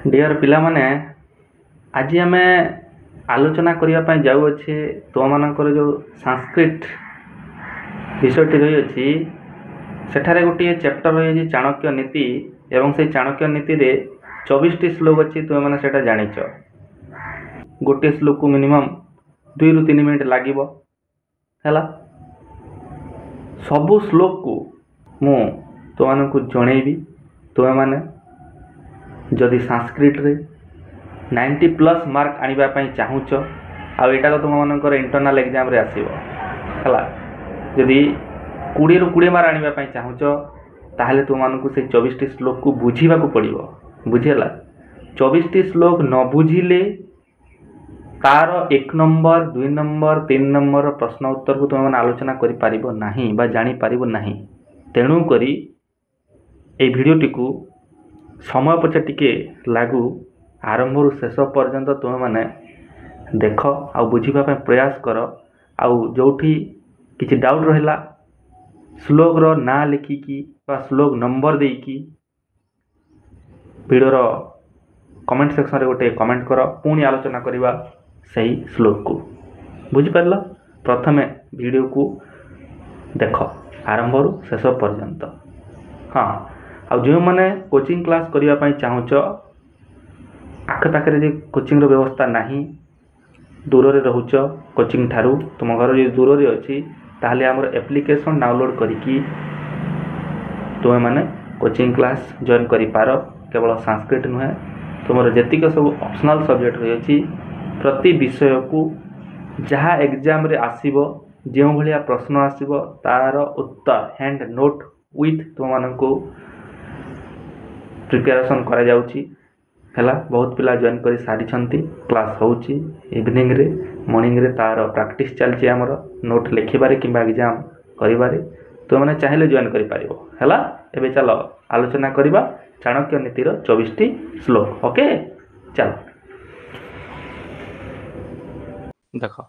Dear पिला माने आज आम आलोचना करने जाऊे तुम मानकर जो संस्कृत विषयटी रही अच्छी सेठारे गोटे चैप्टर रही चाणक्य नीति एवं से चाणक्य नीति रे 24 टी श्लोक अच्छी तुम मैंने से जाच गोटे श्लोक को मिनिमम 2 ରୁ 3 मिनट लगे सबु श्लोक को मु तुमको जनईबी तुम मैंने जदि संस्कृत रे 90+ मार्क आने चाहूच आईटा तो तुम मनकर इंटरनाल एग्जाम रे आसीबो है जदि 20 ରୁ 20 मार्क आने चाहूच ताहले तुमको से 24 टी श्लोक को बुझा पड़ो बुझेगा 24 टी श्लोक न बुझिले तार 1 नंबर 2 नंबर 3 नंबर प्रश्न उत्तर को तुम आलोचना कर जानी पार ना तेणुक ये भिडटी को समय पछे टिके लागू आरंभ रु शेष पर्यंत तुम मैंने देख आ बुझापी प्रयास कर आउठी किसी डाउट रहा श्लोक रो ना लिखिकी श्लोक नंबर देकी वीडियोर कमेंट सेक्शन रे गोटे कमेंट कर पुणी आलोचना करवा सही श्लोक को बुझिपार प्रथमे वीडियो को देख आरंभ रु शेष पर्यंत हाँ आ जो मैंने कोचिंग क्लास करने चाहूच आखे पाखे कोचिंग रो व्यवस्था नहीं दूर रे रहुच कोचिंग ठारू तुम घर जो दूर रे अच्छी ताहले हमर एप्लिकेशन डाउनलोड करिकी तुम मैंने कोचिंग क्लास जॉइन करि पार केवल संस्कृत नुहे तुम जेतिक सब ऑप्शनल सब्जेक्ट रही अच्छी प्रति विषय को जहाँ एग्जाम रे आसीबो जो भाया प्रश्न आसीबो तार उत्तर हैंड नोट विथ तुम मानक प्रिपेरेसन करा जाउची हैला बहुत पिला जॉइन कर सारी क्लास होउची इवनिंग रे मॉर्निंग रे तार प्रैक्टिस चलची हमर नोट लिखिबारे किंबा एग्जाम करिबारे तो माने चाहिले जॉइन करि पारिबो हैला एबे चलो आलोचना करिबा चाणक्य नीतिर 24 टी श्लोक ओके चलो देखो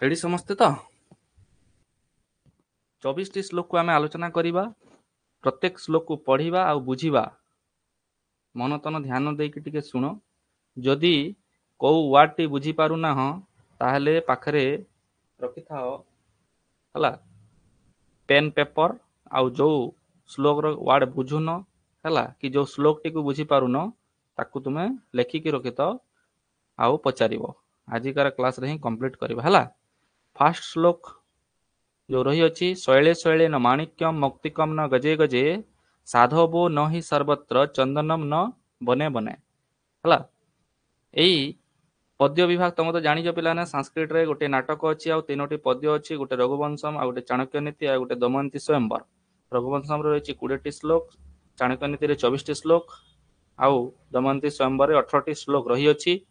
रेडी समझते तो 24 टी श्लोक को आम आलोचना करिबा प्रत्येक श्लोक को पढ़िबा आ बुझिबा मन तन ध्यान देकी टिके शुण जदि कौ वार्ड टी बुझी पारु ना हो ताहले पाखरे रखि थाओ हला पेन पेपर आउ जो श्लोक रो वार्ड बुझुन हला कि जो श्लोक टी को बुझी पारुन ताकू तुमे लेखिकी रखि थाओ आउ पचारिबो आजिकार क्लास रे ही कंप्लीट करबा हला फास्ट श्लोक जो रही अच्छी शैले शैले न माणिक्यम मौक्तिकम न गजे गजे साधवो न ही सर्वत्र चंदनम न बने बने हला एई पद्य विभाग तुम तो जानिछ पिलाने संस्कृत रे गोटे नाटक अच्छी आ 3टी पद्य अच्छी गोटे रघुवंशम आ गोटे चाणक्य नीति आ गोटे दमयंती स्वयंवर रघुवंशम रे रही 20 टी श्लोक चाणक्य नीति रे 24 टी श्लोक आउ दमयंती स्वयंवर रे 18 टी श्लोक रही अच्छी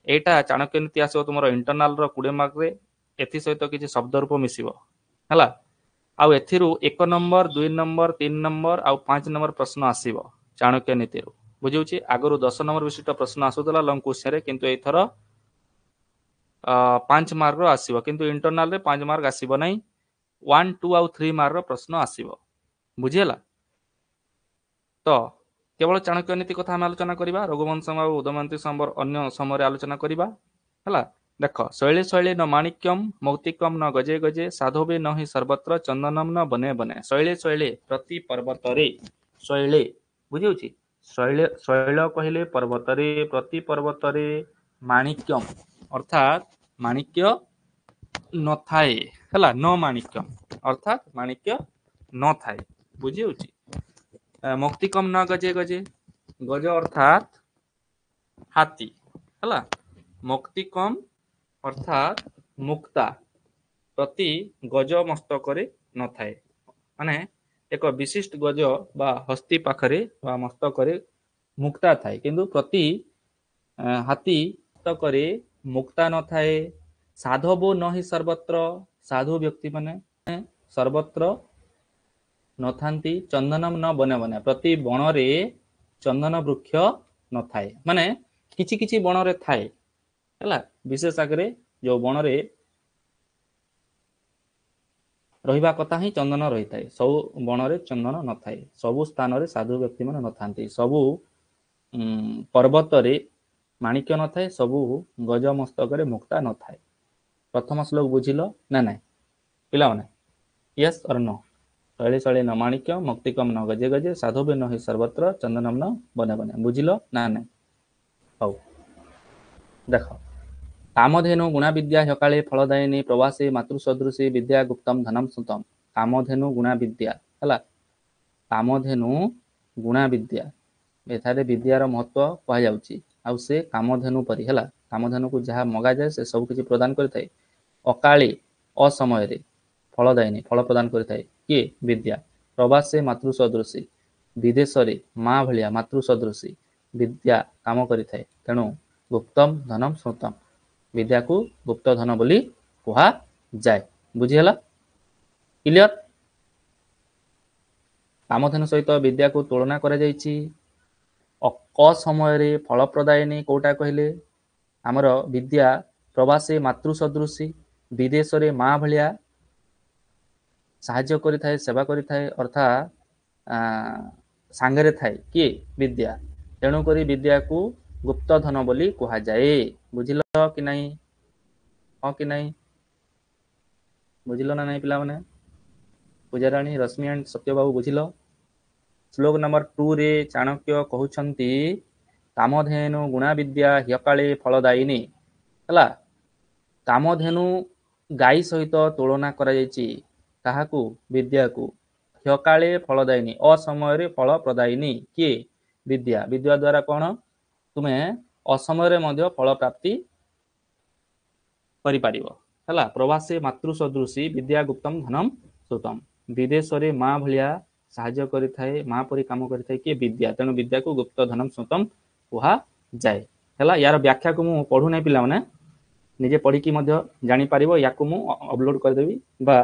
एटा चाणक्य नीति आसो तुमरो इंटरनल रो 20 मार्क रे एथि सहित किछि शब्द रूप मिसिबो हला आउ एथिरु 1 नंबर 2 नंबर 3 नंबर आउ 5 नंबर प्रश्न आसीबो चाणक्य नीति रो बुझिउछि आगरु 10 नंबर विशिष्ट प्रश्न आसुतला लंग क्वेश्चन रे किंतु एथर 5 मार्क रो आसीबो किंतु इंटरनल रे 5 मार्क आसीबो नै 1 2 आउ 3 मार्क रो प्रश्न आसीबो बुझियला तो केवल चाणक्य नीति कथा हम आलोचना करिबा रघुवंशम आउ दमयंती संबर अन्य समय आलोचना करिबा हला देख शैले शैले न माणिक्यम मौक्तिकम न गजे गजे साधवे न ही सर्वत्र चंदनम न बने बने शैले शैले प्रति पर्वत रे शैले बुझिउछि शैले शैल कहले पर्वत रे प्रति पर्वत रे माणिक्यम अर्थात माणिक्य न थाए हला न माणिक्यम अर्थात माणिक्य न थाए बुझिउछि मौक्तिकम न गजे गजे गज अर्थात हाथी हला मौक्तिकम अर्थात मुक्ता प्रति गज मस्तक न थाए माने एक विशिष्ट गज बा हस्ती पाखरे बा मस्तक मुक्ता थाए किंतु प्रति हाथी मस्तक मुक्ता न थाए साधवो न ही सर्वत्र साधु व्यक्ति माने सर्वत्र न थांती चंदनम न बने बने प्रति बण रे चंदन वृक्ष न थाए माने किछि किछि बण रे थाए हला विशेष आगे जो बण रे रहिबा कथा ही चंदन रही थाए सब बण रे चंदन न थाए सबु स्थान रे साधु व्यक्ति माने न थांती सबु पर्वत रे माणिक्य न थाए सबु गज मस्तक मुक्ता न थाए। प्रथम श्लोक बुझिल ना ना पिला माने yes or no. Shelley Shelley न माणिक्य मक्तिकम न गजे गजे साधु भी न सर्वत्र चंदनम न बने बने बुझिल ना ना। हौ देख कामधेनु गुणा विद्या ह्यकाळे फलदायिनी प्रवासी मातृसदृशी विद्या गुप्तम धनम सुतम। कामधेनु गुणा विद्या है कामधेनु गुणा विद्या एठारे विद्यार महत्व कहुच्छी आउ से कामधेनु परी है कामधेनु को जहाँ मगा जाए से सब किसी प्रदान करता है। अकाली असमय फलदायिनी फल प्रदान करता है किए विद्या प्रवासे मातृसदृशी विदेश रे माँ भलिया मातृसदृशी विद्या काम करिथाए तेणु गुप्तम धनम स्मृतम विद्या को गुप्त धन बोली कहा जाए बुझीगला क्लियर। कामधेनु सहित विद्या को तुलना करा जायछि असमय फल प्रदायिनी कोटा कहले आमर विद्या प्रवासी मातृसदृशी विदेश रे माँ भलिया साहाय्य करिथाए सेवा करिथाए अर्थात सांगरे थाए किए विद्या तेणु करी विद्या को गुप्त धन बोली कहा जाए बुझिल कि नहीं हाँ कि नहीं बुझिल ना नहीं पिला माने पूजाराणी रश्मि एंड सत्यबाबू बुझिल। श्लोक नंबर 2 रे चाणक्य कहउछंती कामधेनु गुणा विद्या ह्यकाळे फलदायिनी हला कामधेनु गाई सहित तुलना करा जायछि काहाकू विद्या को ह्यकाळे फलदायिनी असमय फल प्रदायिनी किए विद्या विद्या द्वारा कौन तुम्हें असमय मध्य फल प्राप्ति करिपारिबो प्रवासी मातृसदृशी विद्या गुप्तम धनम सुतम विदेश रे माँ भलिया साहाय्य करिथाए माँ परी काम करिथाए कि विद्या तेणु विद्या को गुप्त धनम सुतम कहा जाए है यार व्याख्या को मु पढ़ू नहीं पिला माने निजे पढ़ी की मध्य जानि पारिबो या को मु अपलोड कर देबी बा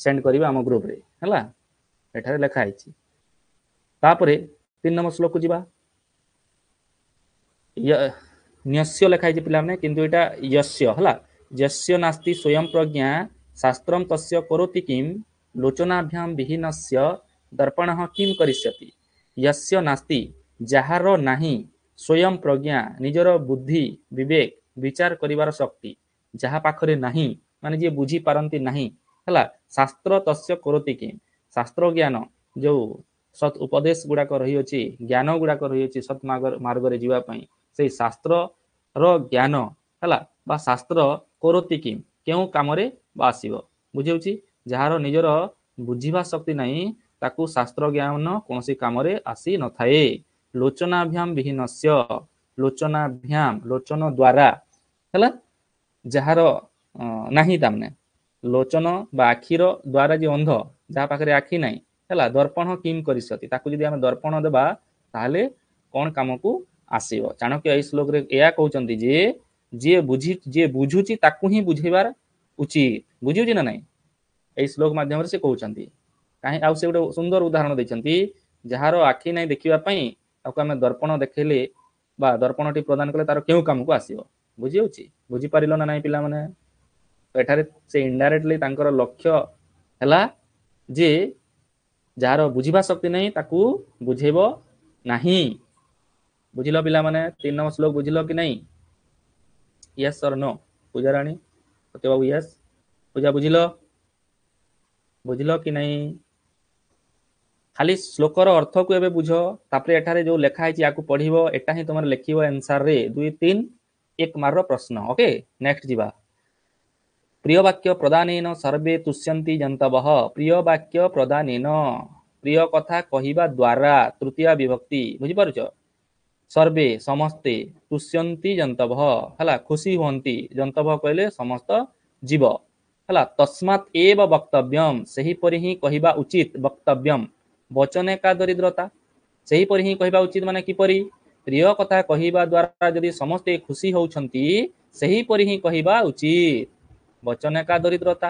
सेंड करिबो हम ग्रुप रे हला एठारे लिखा आइछि। तापरे 3 नंबर श्लोक को जिबा न्यस्य लिखा आइछि पिला माने किंतु एटा यस्य हला यस्य नास्ति स्वयं प्रज्ञा शास्त्रम तस्य करोति किम लोचनाभ्याम विहीनस्य दर्पणः किम करिष्यति। यस्य नास्ति जहार नाही स्वयं प्रज्ञा निजर बुद्धि विवेक विचार करिवार शक्ति जहा पाखरे नाही माने जे बुझी पारंती नाही हला शास्त्र तस्य करोति किम शास्त्र ज्ञान जो सत उपदेश गुड़ाक रही अछि ज्ञान गुड़ाक रही अछि सत मार्ग रे जीवा पई से शास्त्र रो ज्ञान हला बा शास्त्र करोति किम केउ काम रे आसीबो बुझिउछि जहार निजर बुझिबा शक्ति नाही ताकू शास्त्र ज्ञान कोनसी काम रे आसी न थाए। लोचनाभ्याम विहीनस्य लोचनाभ्याम लोचन द्वारा हला जहार नाही तामने लोचन बा आखिर द्वारा जे अंध जहा पाखरे आखि नाही हला दर्पण किम करिसति ताकू जदि हम दर्पण देबा ताहले कोन काम को आसीबो। चाणक्य एई श्लोक रे एया कहउचंती जे बुझुची ताकू ही बुझेबार उचित बुझिउची ना नाही एई श्लोक माध्यम से कहउचंती काहे आउ से गोटे सुंदर उदाहरण दैचंती जहार आखि नाही देखिबा पई ताकू हम दर्पण देखेले बा दर्पणटी प्रदान कले तार केउ काम को आसीबो बुझिउची बुझी पारिलो ना नाही पिला माने तो एठारे से इनडायरेक्टली तांकर लक्ष्य हला जे जहार बुझिबा शक्ति नहीं ताकू बुझेबो नाही बुझिलो पिला माने 3 नंबर श्लोक बुझिलो कि नहीं यस और नो पूजाराणी सत्य बाबू यस पूजा बुझिलो कि नहीं खाली श्लोकर अर्थ को एबे बुझो तापरे एठारे जो लेखा है या पढ़िबो एटा ही तुम लिखिबो आंसर रे 2 3 1 मार्क प्रश्न ओके नेक्स्ट जीवा प्रिय वाक्य प्रदानेन सर्वे तुष्यन्ति जन्तवः प्रिय वाक्य प्रदानेन प्रिय कथा कहिबा द्वारा तृतीय विभक्ति बुझि पारुछ सर्वे समस्ते तुष्यन्ति जन्तवः हला खुशी होंती जन्तवः कहले समस्त जीव हला तस्मात् एव वक्तव्यम सही परि ही कहिबा उचित वक्तव्यम वचने का दरिद्रता सही परि ही कहिबा उचित माने कि परि प्रिय कथा कहिबा द्वारा यदि समस्ते खुशी होउछन्ति सही परि ही कहिबा उचित वचने का दरिद्रता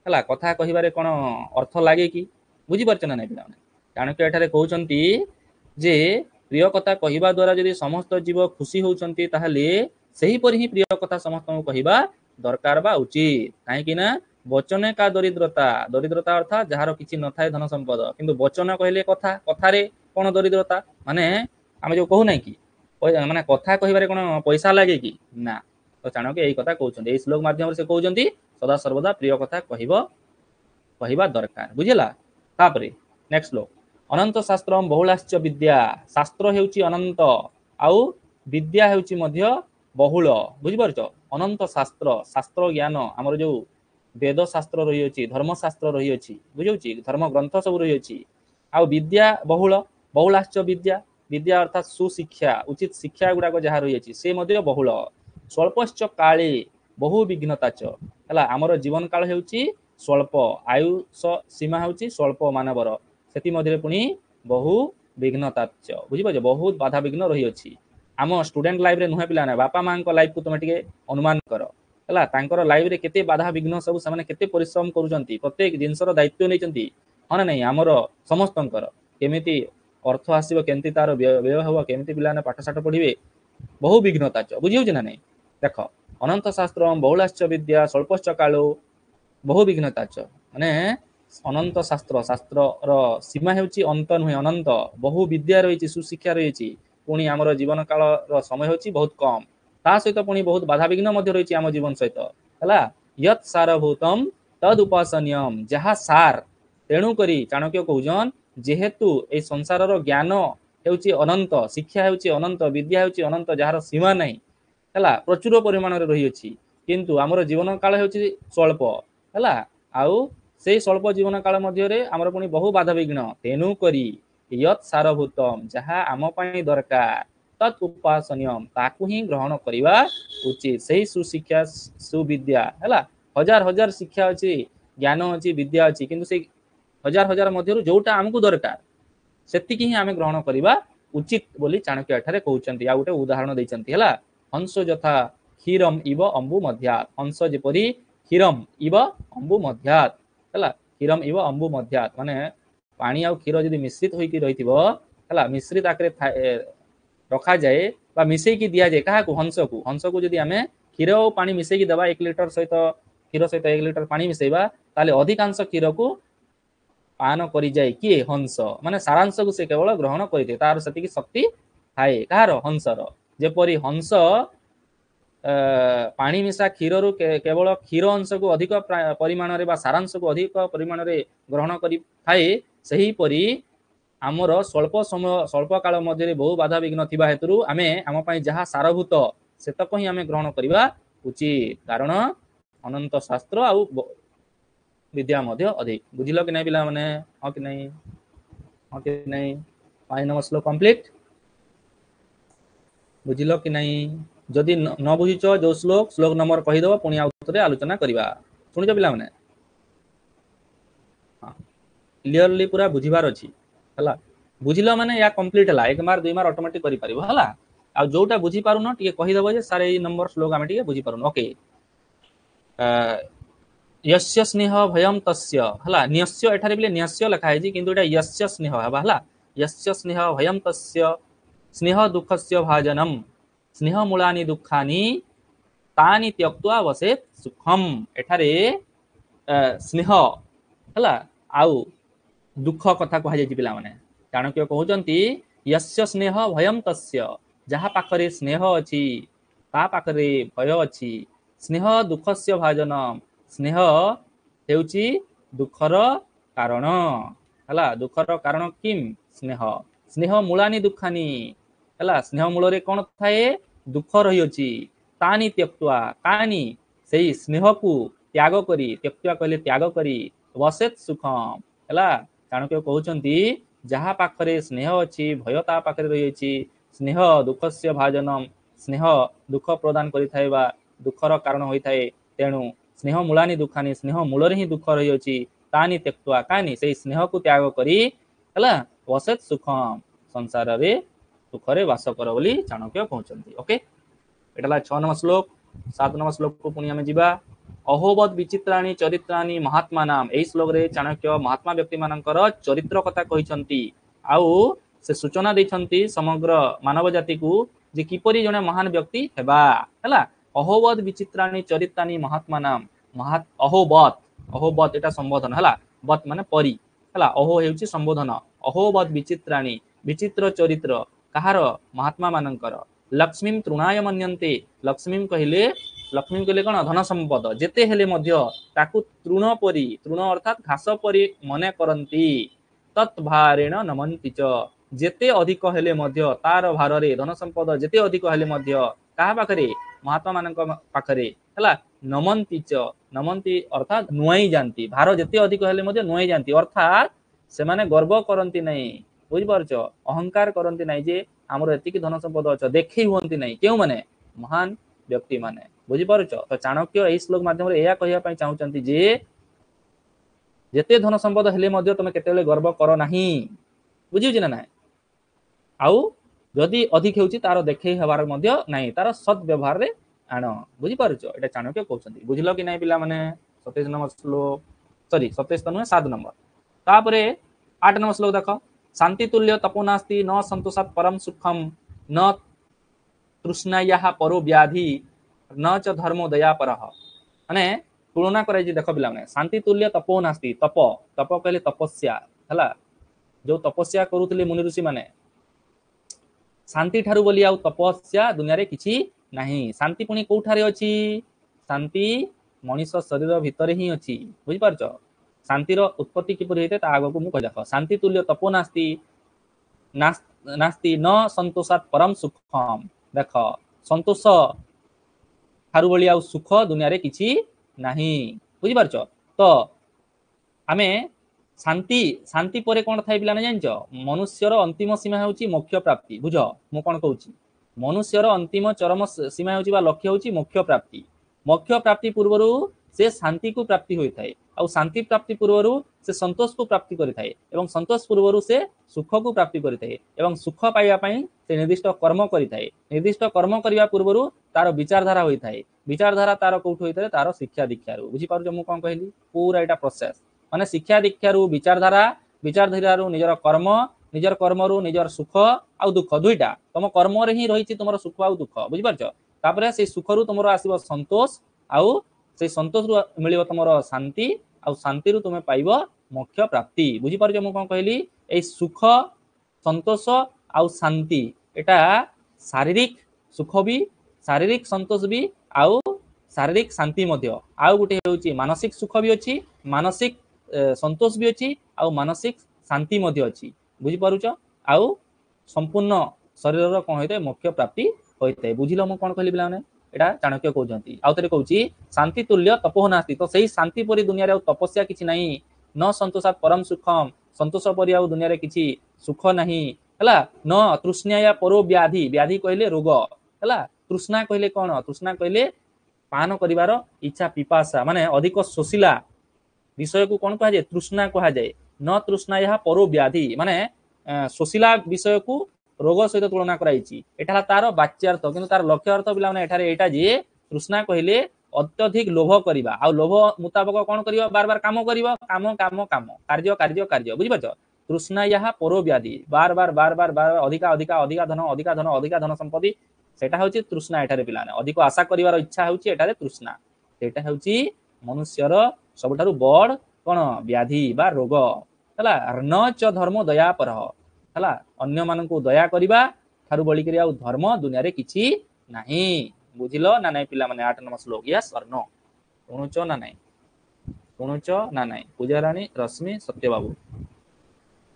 हला कथा कहिबारे कोन अर्थ लागे कि बुझि परछ ना नै पिलाने चाणक्य एठारे कहउछन्ति जे प्रिय कथा कहिबा द्वारा यदि समस्त जीव खुशी होउछन्ति ताहले सही परि ही प्रिय कथा समस्त को कहिबा दरकार बा उचित काहे कि ना वचने का दरिद्रता दरिद्रता अर्थात जहार किछि न थाए धन संपद किंतु वचन कहले कथा कथारे कोन दरिद्रता माने आमे जो कहू नै कि ମାନେ କଥା କହିବାରେ କ'ଣ ପଇସା ଲାଗେ କି ନା। ତ ଚାଣକ୍ୟ ଏଇ କଥା କହୁଛନ୍ତି, ଏଇ ଶ୍ଲୋକ ମାଧ୍ୟମରେ ସେ କହୁଛନ୍ତି ସଦା ସର୍ବଦା ପ୍ରିୟ କଥା କହିବା ଦରକାର। ବୁଝିଲା। ତାପରେ ନେକ୍ସଟ ଶ୍ଲୋକ, ଅନନ୍ତ ଶାସ୍ତ୍ରମ୍ ବହୁଳାଶ୍ଚ ବିଦ୍ୟା, ଶାସ୍ତ୍ର ହେଉଛି ଅନନ୍ତ ଆଉ ବିଦ୍ୟା ହେଉଛି ମଧ୍ୟ ବହୁଳ। ବୁଝିପାରୁଛ, ଅନନ୍ତ ଶାସ୍ତ୍ର, ଶାସ୍ତ୍ର ଜ୍ଞାନ ଆମର ଯୋଉ ବେଦ ଶାସ୍ତ୍ର ରହିଅଛି, ଧର୍ମଶାସ୍ତ୍ର ରହିଅଛି, ବୁଝାଉଛି ଧର୍ମ ଗ୍ରନ୍ଥ ସବୁ ରହିଅଛି। ଆଉ ବିଦ୍ୟା ବହୁଳ, ବହୁଳାଶ୍ଚ ବିଦ୍ୟା, ବିଦ୍ୟା ଅର୍ଥାତ୍ ସୁଶିକ୍ଷା ଉଚିତ ଶିକ୍ଷା ଗୁଡାକ ଯାହା ରହିଅଛି ସେ ମଧ୍ୟ ବହୁଳ। ସ୍ୱଳ୍ପଶ୍ଚ କାଳେ ବହୁ ବିଘ୍ନତାଚ, ହେଲା ଆମର ଜୀବନ କାଳ ହେଉଛି ସ୍ୱଳ୍ପ, ଆୟୁଷ ସୀମା ହେଉଛି ସ୍ୱଳ୍ପ ମାନବର, ସେଥିମଧ୍ୟରେ ପୁଣି ବହୁ ବିଘ୍ନତାଚ। ବୁଝିପାରୁଛ, ବହୁତ ବାଧାବିଘ୍ନ ରହିଅଛି। ଆମ ଷ୍ଟୁଡେଣ୍ଟ ଲାଇଫରେ ନୁହେଁ ପିଲାମାନେ, ବାପା ମାଙ୍କ ଲାଇଫକୁ ତମେ ଟିକେ ଅନୁମାନ କର, ହେଲା ତାଙ୍କର ଲାଇଫରେ କେତେ ବାଧାବିଘ୍ନ ସବୁ, ସେମାନେ କେତେ ପରିଶ୍ରମ କରୁଛନ୍ତି, ପ୍ରତ୍ୟେକ ଜିନିଷର ଦାୟିତ୍ୱ ନେଇଛନ୍ତି। ହଁ ନା ନାଇଁ, ଆମର ସମସ୍ତଙ୍କର କେମିତି ଅର୍ଥ ଆସିବ, କେମିତି ତାର ବ୍ୟୟ ହେବ, କେମିତି ପିଲାମାନେ ପାଠଶାଠ ପଢିବେ, ବହୁ ବିଘ୍ନତାଚ। ବୁଝିହଉଛି ନା ନାଇଁ। ଦେଖ, ଅନନ୍ତ ଶାସ୍ତ୍ର ବହୁଳାଶ୍ଚ ବିଦ୍ୟା ସ୍ୱଳ୍ପଶ୍ଚ କାଳୋ ବହୁ ବିଘ୍ନତାଚ, ମାନେ ଅନନ୍ତ ଶାସ୍ତ୍ର, ଶାସ୍ତ୍ରର ସୀମା ହେଉଛି ଅନ୍ତ ନୁହେଁ ଅନନ୍ତ, ବହୁ ବିଦ୍ୟା ରହିଛି, ସୁଶିକ୍ଷା ରହିଛି, ପୁଣି ଆମର ଜୀବନ କାଳର ସମୟ ହେଉଛି ବହୁତ କମ, ତା ସହିତ ପୁଣି ବହୁତ ବାଧାବିଘ୍ନ ମଧ୍ୟ ରହିଛି ଆମ ଜୀବନ ସହିତ, ହେଲା। ୟତ୍ ସାରଭୂତମ୍ ତଦ୍ ଉପାସନୀୟମ୍, ଯାହା ସାର, ତେଣୁ କରି ଚାଣକ୍ୟ କହୁଛନ୍ ଯେହେତୁ এই ସଂସାରର ଜ୍ଞାନ ହେଉଛି ଅନନ୍ତ, ଶିକ୍ଷା ହେଉଛି ଅନନ୍ତ, ବିଦ୍ୟା ହେଉଛି ଅନନ୍ତ, ଯାହାର ସୀମା ନାହିଁ, ହେଲା ପ୍ରଚୁର ପରିମାଣରେ ରହିଅଛି, କିନ୍ତୁ ଆମର ଜୀବନ କାଳ ହେଉଛି ସ୍ୱଳ୍ପ, ହେଲା। ଆଉ ସେଇ ସ୍ୱଳ୍ପ ଜୀବନ କାଳ ମଧ୍ୟରେ ଆମର ପୁଣି ବହୁ ବାଧାବିଘ୍ନ, ତେଣୁ କରି ୟତ୍ ସାରଭୂତମ୍, ଯାହା ଆମ ପାଇଁ ଦରକାର, ତତ୍ ଉପାସନୀୟମ୍, ତାକୁ ହିଁ ଗ୍ରହଣ କରିବା ଉଚିତ। ସେଇ ସୁଶିକ୍ଷା ସୁବିଦ୍ୟା, ହେଲା ହଜାର ହଜାର ଶିକ୍ଷା ଅଛି, ଜ୍ଞାନ ଅଛି, ବିଦ୍ୟା ଅଛି, କିନ୍ତୁ ସେଇ ହଜାର ହଜାର ମଧ୍ୟରୁ ଯୋଉଟା ଆମକୁ ଦରକାର ସେତିକି ହିଁ ଆମେ ଗ୍ରହଣ କରିବା ଉଚିତ ବୋଲି ଚାଣକ୍ୟ ଏଠାରେ କହୁଛନ୍ତି। ଆଉ ଗୋଟେ ଉଦାହରଣ ଦେଇଛନ୍ତି, ହେଲା। ହଂସ ଯଥା କ୍ଷୀରମ୍ ଇବ ଅମ୍ବୁ ମଧ୍ୟାତ୍, ହଂସ ଯେପରି କ୍ଷୀରମ୍ ଇବ ଅମ୍ବୁ ମଧ୍ୟାତ୍, ହେଲା କ୍ଷୀରମ୍ ଇବ ଅମ୍ବୁ ମଧ୍ୟାତ୍, ମାନେ ପାଣି ଆଉ କ୍ଷୀର ଯଦି ମିଶ୍ରିତ ହୋଇକି ରହିଥିବ, ହେଲା ମିଶ୍ରିତ ଆକାରରେ ରଖାଯାଏ ବା ମିଶେଇକି ଦିଆଯାଏ କାହାକୁ, ହଂସକୁ। ହଂସକୁ ଯଦି ଆମେ କ୍ଷୀର ଆଉ ପାଣି ମିଶେଇକି ଦେବା, 1 ଲିଟର ସହିତ କ୍ଷୀର ସହିତ 1 ଲିଟର ପାଣି ମିଶେଇବା, ତାହେଲେ ଅଧିକାଂଶ କ୍ଷୀରକୁ ପାନ କରିଯାଏ କିଏ, ହଂସ, ମାନେ ସାରାଂଶକୁ ସେ କେବଳ ଗ୍ରହଣ କରିଦିଏ, ତାର ସେତିକି ଶକ୍ତି ଥାଏ, କାହାର, ହଂସର। ଯେପରି ହଂସ ପାଣି ମିଶା କ୍ଷୀରରୁ କେବଳ କ୍ଷୀର ଅଂଶକୁ ଅଧିକ ପରିମାଣରେ ବା ସାରାଂଶକୁ ଅଧିକ ପରିମାଣରେ ଗ୍ରହଣ କରିଥାଏ, ସେହିପରି ଆମର ସ୍ୱଳ୍ପ ସମୟ, ସ୍ୱଳ୍ପ କାଳ ମଧ୍ୟରେ ବହୁ ବାଧାବିଘ୍ନ ଥିବା ହେତୁରୁ ଆମେ ଆମ ପାଇଁ ଯାହା ସାରଭୂତ ସେତକ ହିଁ ଆମେ ଗ୍ରହଣ କରିବା ଉଚିତ, କାରଣ ଅନନ୍ତ ଶାସ୍ତ୍ର ଆଉ ବିଦ୍ୟା ମଧ୍ୟ ଅଧିକ। ବୁଝିଲ କି ନାଇଁ ପିଲାମାନେ, ହଁ କି ନାଇଁ, ହଁ କି ନାଇଁ। 5 ନମ୍ବର ଶ୍ଲୋକ କମ୍ପ୍ଲିଟ, ବୁଝିଲ କି ନାଇଁ। ଯଦି ନ ବୁଝିଛ ଯୋଉ ଶ୍ଲୋକ ନମ୍ବର କହିଦବ, ପୁଣି ଆଉ ଥରେ ଆଲୋଚନା କରିବା। ଶୁଣିଛ ପିଲାମାନେ, କ୍ଲିୟରଲି ପୁରା ବୁଝିବାର ଅଛି, ହେଲା। ବୁଝିଲ ମାନେ ୟା କମ୍ପ୍ଲିଟ ହେଲା, 1 ମାର୍କ 2 ମାର୍କ ଅଟୋମେଟିକ କରିପାରିବ, ହେଲା। ଆଉ ଯୋଉଟା ବୁଝି ପାରୁନ ଟିକେ କହିଦବ ଯେ ସାର୍ ଏଇ ନମ୍ବର ଶ୍ଲୋକ ଆମେ ଟିକେ ବୁଝି ପାରୁନ। ଓକେ, यस्य स्नेह भयम तस्य, हला न्यस्य एठारे बिले न्यस्य लिखा है किंतु एटा यस्य स्नेह हबा, हला यस्य स्नेह भयम तस्य स्नेह दुःखस्य भाजनम स्नेह मूलानि दुःखानि तानि त्यक्त्वा वसेत सुखम। एठारे स्नेह, हला आउ दुख कथा कह जाय पिला माने। चाणक्य कहउचंती यस्य स्नेह भयम तस्य, जहा पाखरे स्नेह अछि ता पाखरे भय अछि। स्नेह दुःखस्य भाजनम, स्नेह हेउची दुखर कारण, हला दुखर कारण किम, स्नेह। स्नेह मूलानि दुखानि, हला स्नेह मूल रे कोन थाए, दुख रही अछि। तानि त्यक्त्वा, कानि सेही स्नेह को त्याग करी, त्यक्त्वा कहले त्याग करी, वसेत सुखम, हला चाणक्य कहउचंती जहा पाखरे स्नेह अछि भय ता पाखरे रही अछि। स्नेह दुःखस्य भाजनम, स्नेह दुख प्रदान करि थाए बा दुखर कारण होई थाए, तेणु स्नेह मूलानि दुखानि, स्नेह मूल रे ही दुख रही अछि। तानि त्यक्त्वा, कानि सेही स्नेह को त्याग करी, हला वसेत सुखम, संसार रे सुखरे वास कर बोली चाणक्य कहउचंती। ओके, एटाला 6 नंबर श्लोक। 7 नंबर श्लोक को पुणी आमे जिबा। अहोबत विचित्राणि चरित्राणि महात्मा नाम, एई श्लोक रे चाणक्य महात्मा व्यक्ति मानकर चरित्र कथा कहिसंती, आउ से सूचना दैछंती समग्र मानव जाति को जे किपरि जने महान व्यक्ति हेबा, हला। अहोबत विचित्राणि चरित्राणि महात्मा नाम, अहोबत, अहोबत एटा संबोधन, हला बत माने परी, हला अहो हेउची संबोधन। अहोबत विचित्राणि, विचित्र चरित्र काहार, महात्मा मानकर, लक्ष्मी तृणाय मन्यन्ते लक्ष्मी कहले कौन धन संपद जेते हेले मध्य ताकू तृण परी तृण अर्थात घास परी मने करंती तत्भारेण नमन्ति च जेते अधिक हेले मध्य तार भारे धन संपद जेते अधिक हेले मध्य कहा पाखरे महात्मा मानक पाखरे हला नमन्ति च नमन्ति अर्थात नुआई जानती भार जेते अधिक हेले मध्य नुआई जानती अर्थात से माने गर्व करंती नहीं बुझि पारछ अहंकार करंती नहीं जे हमर एतिकी धन संपद अछ देखै हुअंती नहीं केउ माने महान व्यक्ति माने बुझि पारछ तो चाणक्य एई श्लोक माध्यम रे एया कहिया पई चाहुचंती जे जेते धन संपद हेले मध्य तमे केतेले गर्व करो नाही बुझिउ जे ना नाही आउ जदि अधिक हेउची तार देखै हेबार मध्य नाही तार सद व्यवहार रे आण बुझि पारछ एटा चाणक्य कहउचंती बुझिलो कि नाही पिला माने 27 नंबर श्लोक सॉरी 27 तो नुहे 7 नंबर तापरे 8 नंबर श्लोक देखो शांति तुल्य तपो नास्ति न संतोषात् परम सुखम न तृष्णायाः परो व्याधि न च धर्मो दया परः माने तुलना कराई जे देखो पिला माने शांति तुल्य तपो नास्ति तप तप कहले तपस्या हला जो तपस्या करूतले मुनि ऋषि माने शांति ठारू बोली आउ तपस्या दुनिया रे किछि नाही शांति पुनी कोठारे अछि शांति मनुष्य शरीर भितर ही अछि बुझि पारछ शांतिर उत्पत्ति किपरि हेते ता आगो को मु कहि देखो शांति तुल्य तपो नास्ति नास्ति न संतोषात् परम सुखम देखो संतोष ठारू बोली आउ सुख दुनिया रे किछि नाही बुझि पारछ तो आमे शांति शांति परे कोन थाई पिला नै जानछ मनुष्यर अंतिम सीमा होउची मोक्ष प्राप्ति बुझ मु कोन कहउची मनुष्यर अंतिम चरम सीमा होउची बा लक्ष्य होउची मोक्ष प्राप्ति पूर्वरु से शांति को प्राप्ति होई थाए और शांति प्राप्ति पूर्वरु से संतोष को प्राप्ति करि थाए एवं संतोष पूर्वरु से सुख को प्राप्ति करि थाए एवं सुख पाइबा पई से निर्दिष्ट कर्म करि थाए निर्दिष्ट कर्म करिया पूर्वरु तार विचारधारा होई थाए विचारधारा तार कोठ होई थाए तार शिक्षा दीक्षा रु बुझी पारु मु कोन कहली पूरा एटा प्रोसेस माने शिक्षा दीक्षा रु विचारधारा रु निजर कर्म रु निजर सुख आ दुख दुईटा तुम कर्म रे ही रही तुम सुख आ दुख बुझी पारछ तापरे से सुख रु तुमरो आसीबो संतोष आउ से संतोष रु मिलिबो तुमरो शांति आउ शांति रु तुमे पाइबो मोक्ष प्राप्ति बुझी पारछ मु कोन कहली ए सुख संतोष आउ शांति एटा शारीरिक सुख भी शारीरिक संतोष भी आउ शारीरिक शांति मध्य आउ गुटे होउची मानसिक सुख भी अछि मानसिक संतोष भी अछि आउ मानसिक शांति मध्य अछि बुझी पारुछ आउ संपूर्ण शरीर रो कोन होइते मोक्ष प्राप्ति होइते बुझिलो मु कोन कहली बिलाने एटा चाणक्य कहउचंती आउ तरे कहउची शांति तुल्य तपो नास्ति तो सही शांति परि दुनिया रे तपस्या किछि नाही न संतोषात् परम सुखम संतोष परि आउ दुनिया रे किछि सुख नाही हला न तृष्णाया परो व्याधि व्याधि कहले रोग हला तृष्णा कहले कोन तृष्णा कहले पान करिवार इच्छा पिपासा माने अधिक सोसिला विषय को कोन कहा जाय तृष्णा कहा जाय न तृष्णाया परो व्याधि माने सोसिला विषय को रोग सहित तुलना कराइछि एटा तार वाच्यार्थ किंतु तार लक्ष्य अर्थ बिला माने एठारे एटा जे तृष्णा कहले अत्यधिक लोभ करिबा आ लोभ मुताबिक कोन करिबा बार बार काम करिबा काम काम काम कार्य कार्य कार्य बुझि पाछ तृष्णाया परो व्याधि बार बार अधिका धन संपत्ति सेटा होची तृष्णा एठारे पिलाने अधिक आशा करिवार इच्छा होची एठारे तृष्णा सेटा होची मनुष्यर सबठारु बड़ कोन व्याधि बा रोग हला न च धर्म दया पर हला अन्य मानकु दया करिबा थारु बळी करिया धर्म दुनिया रे किछि नाही बुझिलो ना नाही पिला माने 8 नंबर श्लोक यस और नो शुणुचो ना नाही पूजाराणी रश्मि सत्यबाबू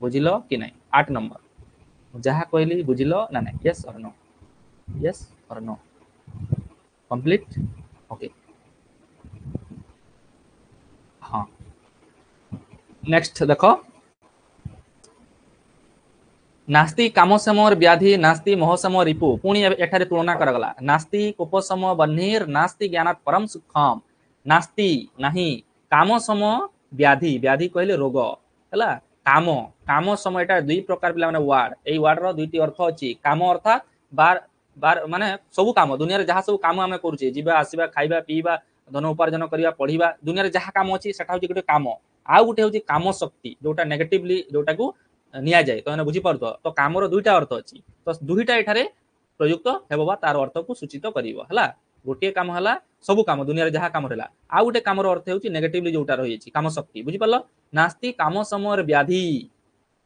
बुझिलो कि नाही 8 नंबर जहा कहली बुझिलो ना नाही yes or no complete okay हाँ नेक्स्ट देखो नास्ति कामसम व्याधि नास्ति मोहसम रिपु पुणी एठारे तुलना करगला नास्ति कोपसम बन्हीर नास्ति ज्ञानात् परम सुखम नास्ति नाही कामसम व्याधि व्याधि कहले रोग हला काम सम एटा दुई प्रकार पिला माने वर्ड एई वर्ड रो दुईटी अर्थ अछि काम अर्थात बार बार माने सब काम दुनिया रे जहा सब काम हमें करूचे जीवा आसीबा खाइबा पीबा धन उपार्जन करिया पढ़िबा दुनिया रे जहा काम अछि सेटा होची गुटे काम आ गुटे होची काम शक्ति जोटा नेगेटिवली जोटा को निया जाय तो बुझी पारतो तो कामर दुईटा अर्थ अछि तो दुईटा एठारे प्रयुक्त हेबा तार अर्थ को सूचित करिवो हला गोटे काम हला सब काम दुनिया रे जहा काम रहला आ गुटे कामर अर्थ होची नेगेटिवली जोटा रही अछि काम शक्ति बुझी पारलो नास्ति काम समर व्याधि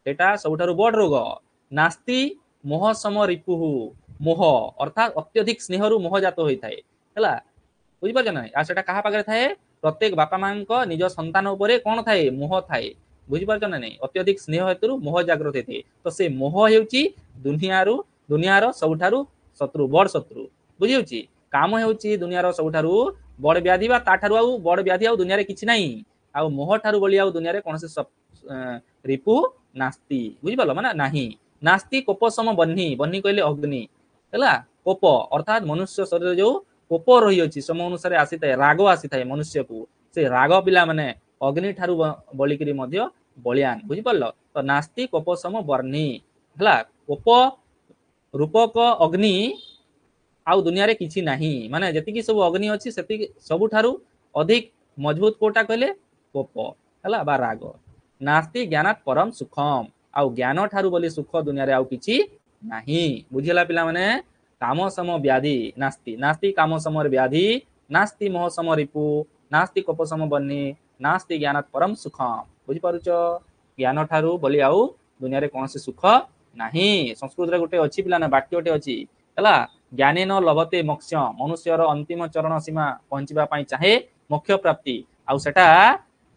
एटा सबठारु बड रोग नास्ति मोह सम रिपुहु मोह अर्थात अत्यधिक स्नेहरु मोह जात होता है है बुझीपार ना आ सेटा कहा पाखे थाए प्रत्येक बापा माँ निज संतान उपरे कौन थाए मोह थाए बुझीपार ना नहीं अत्यधिक स्नेह हेतु मोह जागृत होते तो से मोह हेउची दुनियार सबुठारु शत्रु बड़ शत्रु बुझी काम हेउची दुनियार सबुठारु बड़ व्याधि बा ताठारु आउ बड़ व्याधि आउ दुनिया रे किछि नाही आउ मोह ठारु बली आउ दुनिया रे कोनसे रिपु नास्ति बुझीपारल माने नाही नास्ति कोपसम बन्ही बन्ही कहले अग्नि है कोप अर्थात मनुष्य शरीर जो कोप रही अच्छी समय अनुसार आसी थाए राग आसी थाए मनुष्य को से राग पिला माने अग्नि ठारू बलिकी बलियान बुझीपार तो नास्ति कोपसम बर्णी है कोप रूपक अग्नि आउ दुनिया रे किछि नाही माने जति सब अग्नि अच्छी से सबुठारु अधिक मजबूत कोटा कहले कोप है बा राग नास्ति ज्ञानात परम सुखम आउ ज्ञान ठारू बोली सुख दुनिया रे आउ किछि नाही बुझिला पिला माने काम सम व्याधि नास्ति नास्ति काम समर व्याधि नास्ति मोह सम रिपु नास्ति कोप सम बन्नी नास्ति ज्ञानात परम सुखम बुझी पारुच ज्ञान ठारू बोली आउ दुनिया रे कौन से सुख नाही संस्कृत रे गोटे अछि पिला ना वाक्यटे अछि हला ज्ञाने न लभते मोक्ष मनुष्यर अंतिम चरण सीमा पहुंचबा पई चाहे मोक्ष प्राप्ति आउ सेटा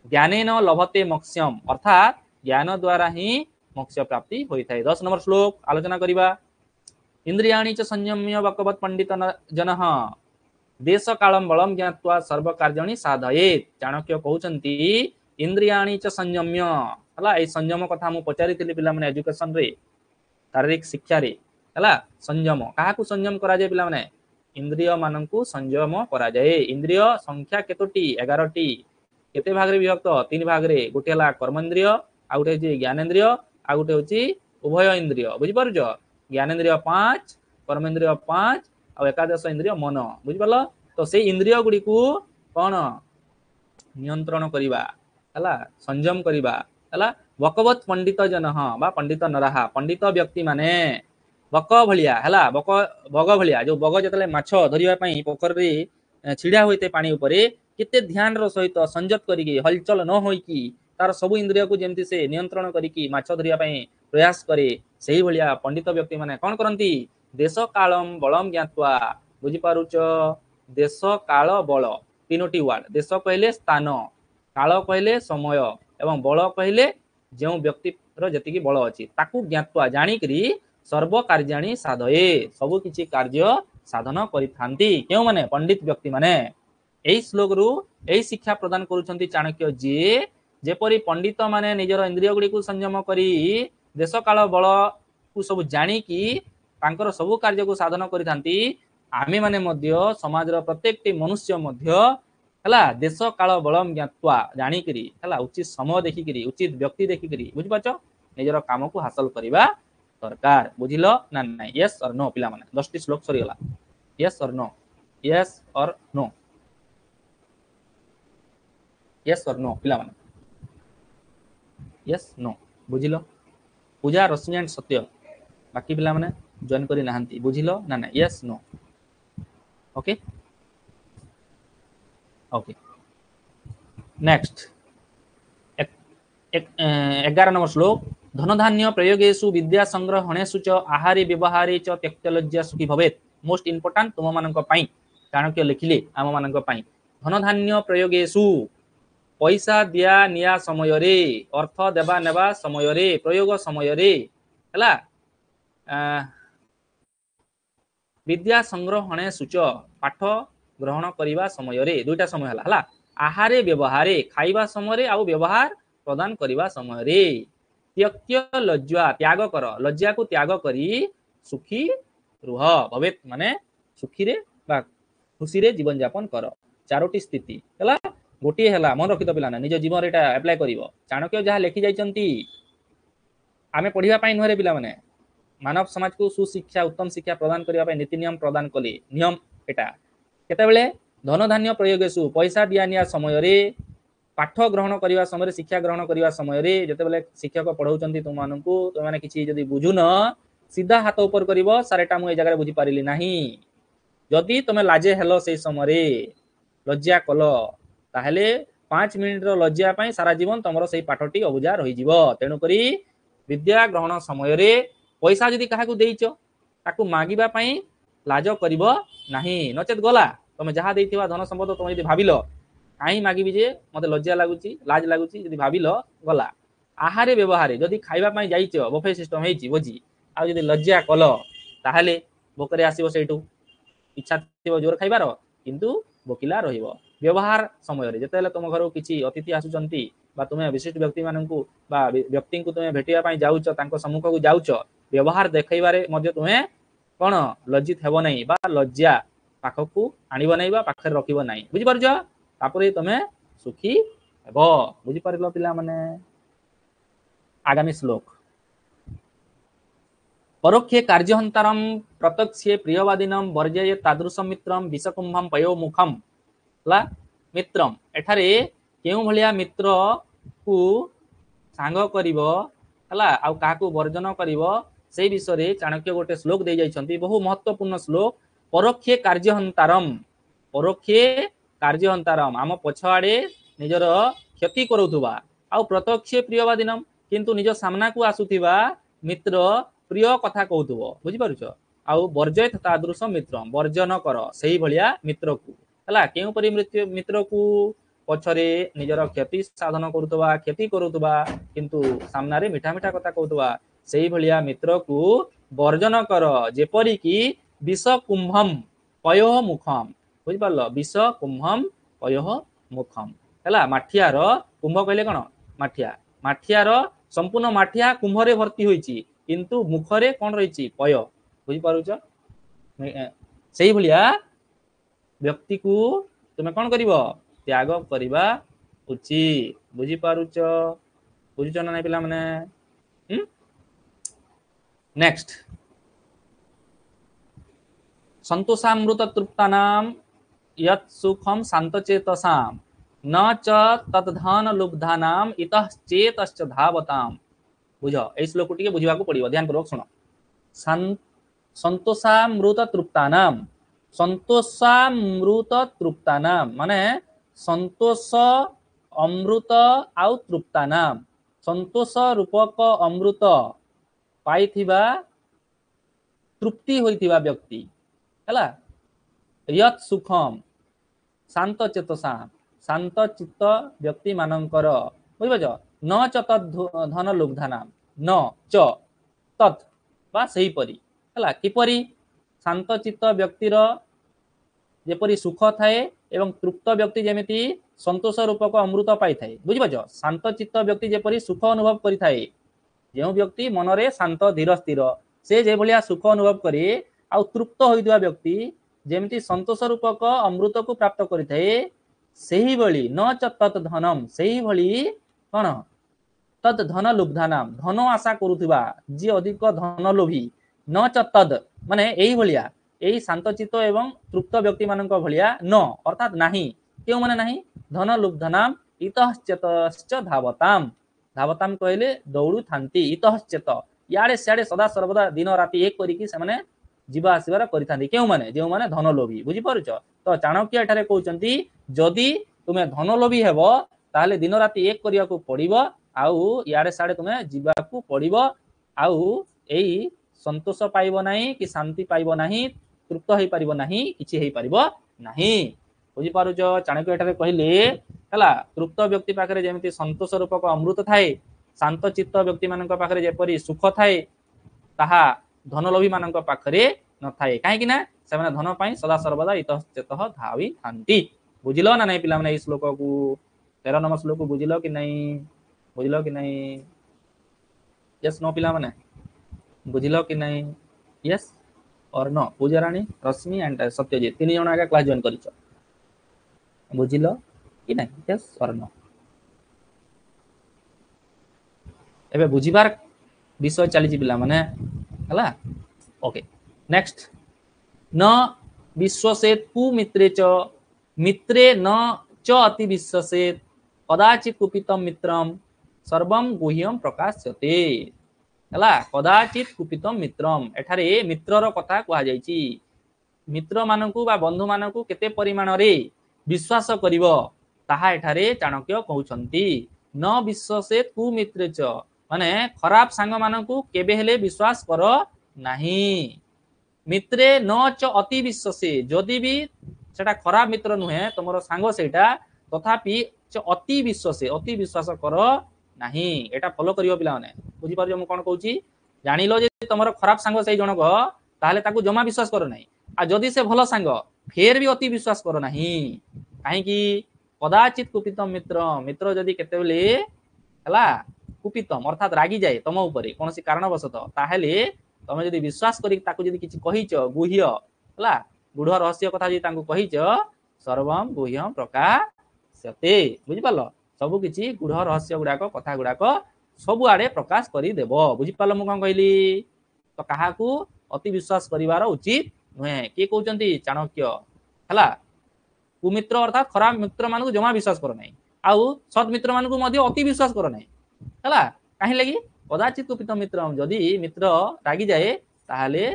ज्ञाने न लभते मोक्षम अर्थात ज्ञान द्वारा ही मोक्ष प्राप्ति होता है 10 नंबर श्लोक आलोचना करिबा इंद्रियाणि च संयम्य वकवत पंडित जनः देश कालम बलम ज्ञात्वा सर्व कार्याणि साधयेत चाणक्य कहउचंती इंद्रियाणि च संयम्य हला ए संयम कथा मु पचारिथिली पिला माने एजुकेशन रे शारीरिक शिक्षा रे हला संयम काहाकू संयम करा जाय पिला माने इंद्रिय माननकू संयम करा जाय इंद्रिय संख्या केतोटी 11 टी केते भाग रे विभक्त 3 भाग रे गोटे हला कर्मेंद्रिय आ गोटे जे ज्ञानेंद्रिय आ गोटे होची उभय इंद्रिय बुझी पारुछ ज्ञानेंद्रिय 5 कर्मेंद्रिय 5 आ एकादश इंद्रिय मन बुझी पारलो तो से इंद्रिय गुडी को कोन नियंत्रण करिबा हला संयम करिबा हला वकवत पंडित जन बा पंडित नरहा पंडित व्यक्ति माने बक भलिया हला बग भलिया जो बग जतले माछ धरिबा पई पोखरी छिड़ा होइते पानी उपरे केते ध्यान रो सहित संयत करिकी हलचल न होई की तार सब इंद्रिय को जेमति से नियंत्रण करिकी माछ धरिबा पई प्रयास करे सही भलिया पंडित व्यक्ति माने कोन करंती देश कालम बलम ज्ञात्वा बुझी पारुच देश काल बल तीनोटी वर्ड देश कहले स्थान काल कहले समय एवं बल कहले जो व्यक्ति रो जतिकी बल अछि ताकू ज्ञात्वा जानि करी सर्व कार्याणि साधये सब किछि कार्य साधन करिथांती केउ माने पंडित व्यक्ति माने एई श्लोक रु एई शिक्षा प्रदान करूछंती चाणक्य जी जेपरी पंडित माने निजर इंद्रिय गुडी को संयम करी देश काल बल को सब जानि की तांकर सब कार्य को साधन करिथांती आमे माने मध्य समाज रो प्रत्येक टी मनुष्य मध्य हला देश काल बलम ज्ञात्वा जानि करी हला उचित समय देखि करी उचित व्यक्ति देखि करी बुझ पाछो निजर काम को हासिल करिबा दरकार बुझिलो ना नाही यस और नो पिला माने 10 टी श्लोक सरी गला yes or no yes or no yes or no पिला माने यस नो बुझिलो पूजा रश्मि एंड सत्य बाकी पिला माने जॉइन करी नाहंती बुझिलो ना ना yes no okay okay next 11 number श्लोक धन धान्य प्रयोगेषु विद्या संग्रहणेषु च आहारे व्यवहारे च त्यक्तलज्जा सुखी भवेत मोस्ट इंपोर्टेंट तुम मानक पई चाणक्य लिखिले आम मानक पई धन धान्य प्रयोगेषु पैसा दिया निया समय रे अर्थ देबा नेबा समय रे प्रयोग समय रे हला विद्या संग्रहणेषु च पाठ ग्रहण करिबा समय रे दुईटा समय हला हला आहारे व्यवहारे खाइबा समय रे आ व्यवहार प्रदान करिबा समय रे त्यक्त्य लज्जा त्याग कर लज्जा को त्याग करी सुखी रुह भवेत माने सुखी रे बा खुशी रे जीवन यापन कर चारोटी स्थिति हला गोटी हला मन रखित पिला ना निज जीवन रे एटा अप्लाई करिवो चाणक्य जहा लेखि जाइचंती आमे पढिबा पई नहरे पिला माने मानव समाज को सुशिक्षा उत्तम शिक्षा प्रदान करिबा पई नीति नियम प्रदान कले नियम एटा केते बेले धन धान्य प्रयोगेसु पैसा दिया निया समय रे पाठ ग्रहण करिवा समय शिक्षा ग्रहण करिवा समय रे जते बेले शिक्षक पढौचंती तुम मानकू तुम माने किछि जदी बुझुन सीधा हाथ ऊपर करिवो सारेटा मु ए जगह बुझी पारिली नाही जदी तुम लाजे हेलो से समय रे लज्जा कलो ताहले 5 मिनिट रो लज्जा पई सारा जीवन तमरो सेही पाठटी अबुझा रहि जीवो तेनु करी विद्या ग्रहण समय रे पैसा जदी काहा को देइचो ତାକୁ ମାଗିବା ପାଇଁ ଲାଜ କରିବ ନାହିଁ, ନଚେତ ଗଲା ତମେ ଯାହା ଦେଇଥିବା ଧନ ସମ୍ପଦ ତମେ ଯଦି ଭାବିଲ କାହିଁ ମାଗିବି ଯେ ମତେ ଲଜ୍ଜା ଲାଗୁଛି ଲାଜ ଲାଗୁଛି ଯଦି ଭାବିଲ ଗଲା। ଆହାରେ ବ୍ୟବହାରେ ଯଦି ଖାଇବା ପାଇଁ ଯାଇଛ ବଫେ ସିଷ୍ଟମ ହେଇଛି ଭୋଜି ଆଉ ଯଦି ଲଜ୍ଜା କଲ ତାହେଲେ ଭୋକରେ ଆସିବ ସେଇଠୁ ଇଚ୍ଛା ଥିବ ଜୋର ଖାଇବାର କିନ୍ତୁ ଭୋକିଲା ରହିବ। ବ୍ୟବହାର ସମୟରେ ଯେତେବେଳେ ତମ ଘରକୁ କିଛି ଅତିଥି ଆସୁଛନ୍ତି ବା ତୁମେ ବିଶିଷ୍ଟ ବ୍ୟକ୍ତି ମାନଙ୍କୁ ବା ବ୍ୟକ୍ତିଙ୍କୁ ତୁମେ ଭେଟିବା ପାଇଁ ଯାଉଛ ତାଙ୍କ ସମ୍ମୁଖକୁ ଯାଉଛ ବ୍ୟବହାର ଦେଖେଇବାରେ ମଧ୍ୟ ତୁମେ କଣ ଲଜ୍ଜିତ ହେବ ନାହିଁ ବା ଲଜ୍ଜା ପାଖକୁ ଆଣିବ ନାହିଁ ବା ପାଖରେ ରଖିବ ନାହିଁ। ବୁଝିପାରୁଛ? ତାପରେ ତମେ ସୁଖୀ ହେବ। ବୁଝିପାରିଲ ପିଲାମାନେ? आगामी श्लोक परोक्षे कार्यहंतारम प्रत्यक्षे प्रियवादिनम वर्जय तादृशम मित्रम विषकुंभम पयोमुखम ला मित्रम। एठारे केउ भलिया मित्र को सांग करिवो हला आ काहाकू वर्जन करिवो सेई विषय रे चाणक्य गोटे श्लोक दे जाइछंती बहु महत्वपूर्ण श्लोक। परोक्षे कार्यहंतारम परोक्षे कार्यहंतारम आम पछआडे निजर क्षति करूथुबा आ प्रत्यक्षे प्रियवादिनम किंतु निज सामना को आसुथिबा मित्र प्रिय कथा कहूथुब। बुझी पारुछ? आउ वर्जय तादृश मित्र वर्जन कर सेही भलिया मित्र को हला केउ परि मित्र को पछरे निजर क्षति साधन करूथुबा क्षति करूथुबा किंतु सामना रे मिठा मिठा कथा कहूथुबा सेही भलिया मित्र को वर्जन कर जेपरि कि विष कुंभम पयोह मुखम। बुझी पारल? विष कुंभम पयोह मुखम हला माठियार कुंभ कहले कोन माठिया माठियार संपूर्ण माठिया कुंभरे भर्ती होईची किंतु मुखरे कोन रहिची पय। बुझी पारुछ? सेही भलिया व्यक्ति को तुमे कोन करिवो त्याग करिबा उचित। बुझी पारुछ? बुझिछ ना नै पिला माने? नेक्स्ट संतोषामृत तृप्तानाम यत् सुखम शांतचेतसाम न च तद्धान लुब्धानाम इतः चेतश्च धावताम। बुझ ए श्लोक टिके बुझिबाकू पड़िबो ध्यान पूर्वक सुनो। संतोषामृत तृप्तानाम संतोषामृत तृप्तानाम माने संतोष अमृत आउ तृप्तानाम संतोष रूपक अमृत पाइथिबा तृप्ति होइथिबा व्यक्ति हला यत् सुखम शांत चेतसा शांत चित्त व्यक्ति मानकर बुझिपारछ न च तद् धन लुब्धानाम न च तत् बा सही परी हला किपरि शांत चित्त व्यक्तिर जेपरि सुख थाए एवं तृप्त व्यक्ति जेमिति संतोष रूपक अमृत पाई थाए। बुझिपारछ? शांत चित्त व्यक्ति जेपरि सुख अनुभव करि थाए जो व्यक्ति मनरे शांत धीर स्थिर से जे भलिया सुख अनुभव करे आ तृप्त होइदिया व्यक्ति जेमिति संतोष रूपक अमृत को प्राप्त करि थाए सेही भली न च तत् धनम सेही भली कोन तद धन लुब्धानाम धन आशा करुथिबा जे अधिक धन लोभी न च तद माने एही भलिया एही शांतचित्त एवं तृप्त व्यक्ति मानक भलिया न अर्थात नाही केउ माने नाही धन लुब्धानाम इतश्चेतश्च धावताम धावताम कहले दौड़ू थांती इतश्चेत याडे सियाडे सदा सर्वदा दिन राति एक करिकी से माने जीवा आसीबार करिथांती केउ माने जेउ माने धन लोभी। बुझी पारुछ? तो चाणक्य एठारे कहउचंती जदि तुमे धन लोभी हेबो ताहले दिन राति एक करियाकू पड़िबो आउ याडे साडे तुमे जीवाकू पड़िबो आउ एई संतोष पाइबो नाही कि शांति पाइबो नाही तृप्त होई परिबो नाही किछि हेई परिबो नाही। बुझी पारुछ? चाणक्य एठारे कहिले हला तृप्त व्यक्ति पाखरे जेमिति संतोष रूपक अमृत थाए शांत चित्त व्यक्ति मानक पाखरे जेपरि सुख थाए ताहा धनलोभी मानक पाखरे न थाए काहेकि ना से माने धन पाई सदा सर्वदा इतश्चेतः धावी थांती। बुझिलो ना नै पिला माने ए श्लोक को 13 नंबर श्लोक को बुझिलो कि नहीं? बुझिलो कि नहीं? यस नो पिला माने बुझिलो कि नहीं? Yes or no? पूजाराणी Rashmi and Satyajit तीन जण आगे क्लास जॉइन करिछ बुझिलो कि नहीं? Yes or no? एबे बुझिबार विषय चली पिला माने हला ओके। नेक्स्ट न विश्वसेत कुमित्रे च मित्रे न च अति विश्वसेत कदाचित कुपितम मित्रम सर्वम गुह्यम प्रकाश्यते हला कदाचित कुपितम मित्रम एठारे मित्रर कथा कहा जायछि मित्र मानकू बा बंधु मानकू केते परिमाण रे विश्वास करिवो ताहा एठारे चाणक्य कहउछंती न विश्वसेत कुमित्रे च माने खराब सांग मानकू केबे हेले विश्वास करो नाही मित्रे न च अति विश्वासे जदि भी सेटा खराब मित्र नुहे तुमर सांग सेटा तथापि अति विश्वास कर नहीं एटा फॉलो करियो पिला माने बुझी पारियो मु कोन कहूची जानिलो जे तुमर खराब सांग सेई जनक ताहले ताकू जमा विश्वास कर नहीं आ जदि से भलो सांग फेर भी अति विश्वास कर नहीं काहे कि कदाचित कुपितम मित्र जदि केतेबेले हला कुपितम अर्थात रागी जाए तुम ऊपर कौन कारणवशत ताहले तुम जदि विश्वास करी ताकू जदि किछि कहिच गुह्य हला गुढ़ रहस्य कथा जदि तांकू कहिच सर्वम गुह्यम प्रकाशते बुझि पालो सब किछि गुढ़ रहस्य गुडाक कथा गुडाक सब आड़े प्रकाश करि देबो बुझि पालो मु कोन कहली तो काहाकू अति विश्वास करिवार उचित नुहे के कहउचंती चाणक्य हला कुमित्र अर्थात खराब मित्र मानकू जमा विश्वास कर नाही आउ सत मित्र मानकू मध्ये अति विश्वास कर नाही हला काहे लागि कदाचित कुपित मित्र जदि मित्र रागी जाए ताहले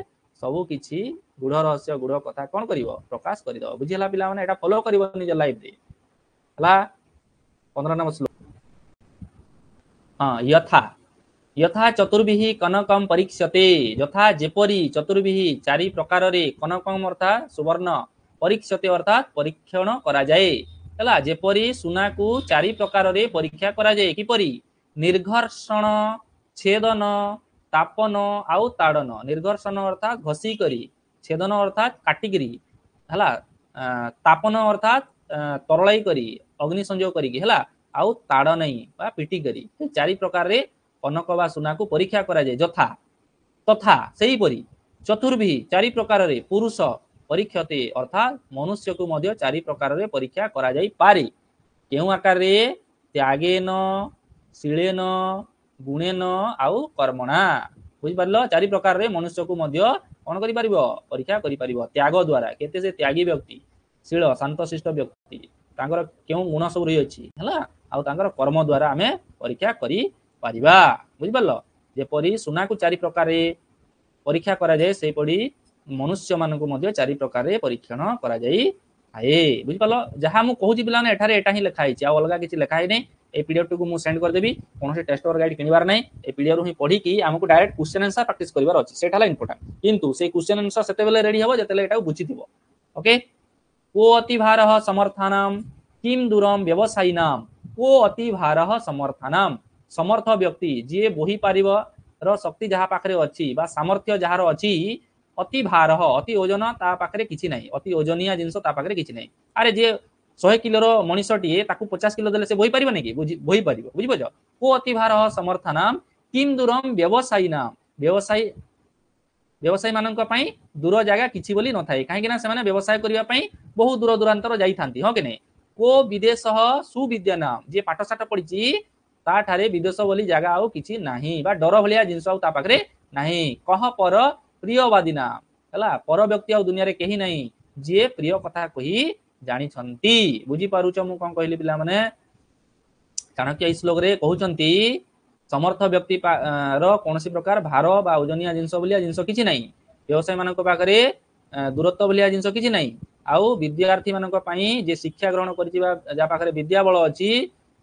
सब किछि गुढ़ रहस्य गुढ़ कथा कोन करिवो प्रकाश करि दो बुझिला पिला माने एटा फॉलो करिवो निज लाइफ रे हला 15 नंबर श्लोक हां यथा चतुर्भिः कनकम परीक्षते यथा जेपरी चतुर्भिः चारि प्रकार रे कनकम अर्थात सुवर्ण परीक्षते अर्थात परीक्षण करा जाए हला जेपरी सुना को चारि प्रकार रे परीक्षा करा जाए किपरि निर्घर्षण छेदन तापन आउ ताड़न निर्घर्षण अर्थात घसी करी छेदन अर्थात काटिकरी हला तापन अर्थात तरलाई करी अग्नि संयोग करी हला आउ ताड़न बा पिटी करी चारि प्रकार रे कनक बा सुना को परीक्षा करा जाए यथा तथा सेही परी चतुर्भी चारि प्रकार रे पुरुष परीक्षते अर्थात मनुष्य को मध्य चारि प्रकार रे परीक्षा करा जाई पारे केउ आकार रे त्यागेन शिलेन गुणेन आउ कर्मणा बुझि पारलो चारि प्रकार रे मनुष्य को मध्य कोन करि परिबो परीक्षा करि परिबो त्याग द्वारा केते से त्यागी व्यक्ति शील शांतशिष्ट व्यक्ति तांकर केउ गुण सब रही अछि हला आउ तांकर कर्म द्वारा हमें परीक्षा करि परिबा बुझि पारलो जेपरि सुना को चारि प्रकार रे परीक्षा करा जाए से पड़ी मनुष्य मान को मध्य चारि प्रकार रे परीक्षण करा जाई आए बुझि पालो जहा मु कहूची पिला ने एठारे एटा ही लिखा हिची आ अलगा किछि लिखा ही नै ए पीडीएफ को मु सेंड कर देबी कोनोसे टेस्ट और गाइड किनिबार नै ए पीडीएफ रु ही पढी कि हमकु डायरेक्ट क्वेश्चन आंसर प्रैक्टिस करिवार अछि सेठाला इंपोर्टेंट किंतु से क्वेश्चन आंसर सेते बेले रेडी हबो जतेले एटा बुझिथिबो ओके को अति भारः समर्थानाम किम दूरम व्यवसायीनाम को अति भारः समर्थानाम समर्थ व्यक्ति जे बोही पारिबो र शक्ति जहा पाखरे अछि बा सामर्थ्य जहार अछि अति भारः अति ओजन ता पाखरे किछि नै अति ओजनिया जिंस ता पाखरे किछि नै अरे जे 100 किलो रो मनिषटी ताकू 50 किलो देले से बोही परिबो नै कि बोही परिबो बुझि बजो को अति भारः समर्थानाम किम दूरम व्यवसायीनाम व्यवसायी मानक पई दूर जागा किछि बोली न थाए काहे कि ना से माने व्यवसाय करिया पई बहुत दूर दूरांतर जाई थांती हो कि नै को विदेशः सुविद्यानाम जे पाठशाठ पढिछि ता ठारे विदेश बोली जागा आउ किछि नाही बा डर भलिया जिंस आउ ता पाखरे नाही कह पर प्रियवादी नाम हला पर व्यक्ति आउ दुनिया रे केही नाही जे प्रिय कथा कही जानि छंती बुझी पारुछ मु कोन कहली पिला माने चाणक्य ई श्लोक रे कहउचंती समर्थ व्यक्ति रो कोनसी प्रकार भार बा ओजनिया जिंस बोलिया जिंस किछि नाही व्यवसाय मानक पाखरे दूरत्व बोलिया जिंस किछि नाही आउ विद्यार्थी मानक पई जे शिक्षा ग्रहण करिबा जा पाखरे विद्या बल अछि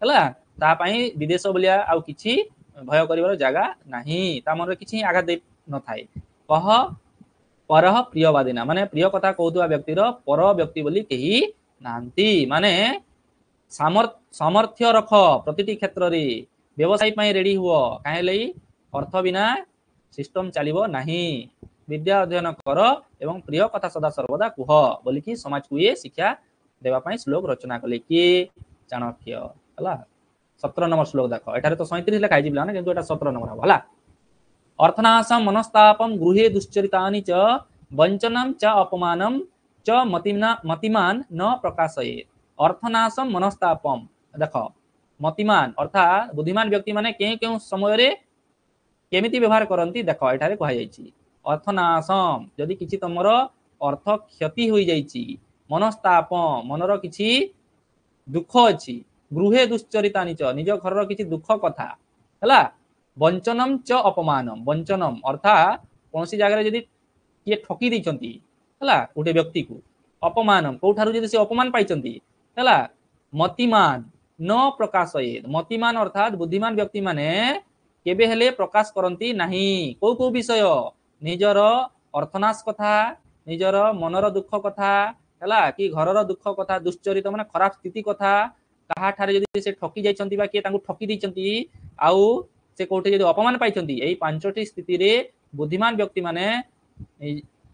हला ता पई विदेश बोलिया आउ किछि भय करिवार जागा नाही ता मन रे किछि आघात दे न थाए कह परह प्रियवादी ना माने प्रिय कथा कहउतवा व्यक्ति रो पर व्यक्ति बोली केही नांती माने सामर्थ्य रख प्रतिटी क्षेत्र रे व्यवसाय पई रेडी हुओ काहे लई अर्थ बिना सिस्टम चलिबो नाही विद्या अध्ययन कर एवं प्रिय कथा सदा सर्वदा कुह बोली कि समाज को ये शिक्षा देवा पई श्लोक रचना कले कि चाणक्य हला 17 नंबर श्लोक देखो एठारे तो 37 लिखा हिजिबला ना किंतु एटा 17 नंबर हला अर्थनाशम मनस्तापम गृहे दुश्चरितानि च वंचनम च अपमानम च मतिमान न प्रकाशयेत अर्थनाशम मनस्तापम देखो मतिमान अर्थात बुद्धिमान व्यक्ति माने के समय रे केमिति व्यवहार करंती देखो एठारे कहै जायछि अर्थनाशम जदि किछि तमर अर्थ क्षति होई जायछि मनस्ताप मनर किछि दुख अछि गृहे दुश्चरितानि च निज घर किछि दुख कथा हला वंचनम च अपमानम वंचनम अर्थात कोनसी जगह जदि किए ठकी दैछंती हला गोटे व्यक्ति को अपमानम कोठारु जदि से अपमान पाइछंती हला मतिमान न प्रकाशयेत मतिमान अर्थात बुद्धिमान व्यक्ति माने केबे हेले प्रकाश करंती नाही को विषय निजर ଅର୍ଥନାଶ କଥା, ନିଜର ମନର ଦୁଃଖ କଥା ହେଲା କି ଘରର ଦୁଃଖ କଥା, ଦୁଶ୍ଚରିତ ମାନେ ଖରାପ ସ୍ଥିତି କଥା, କାହାଠାରେ ଯଦି ସେ ଠକି ଯାଇଛନ୍ତି ବା କିଏ ତାଙ୍କୁ ଠକି ଦେଇଛନ୍ତି, ଆଉ ସେ କୋଉଠି ଯଦି ଅପମାନ ପାଇଛନ୍ତି, ଏଇ ପାଞ୍ଚଟି ସ୍ଥିତିରେ ବୁଦ୍ଧିମାନ ବ୍ୟକ୍ତି ମାନେ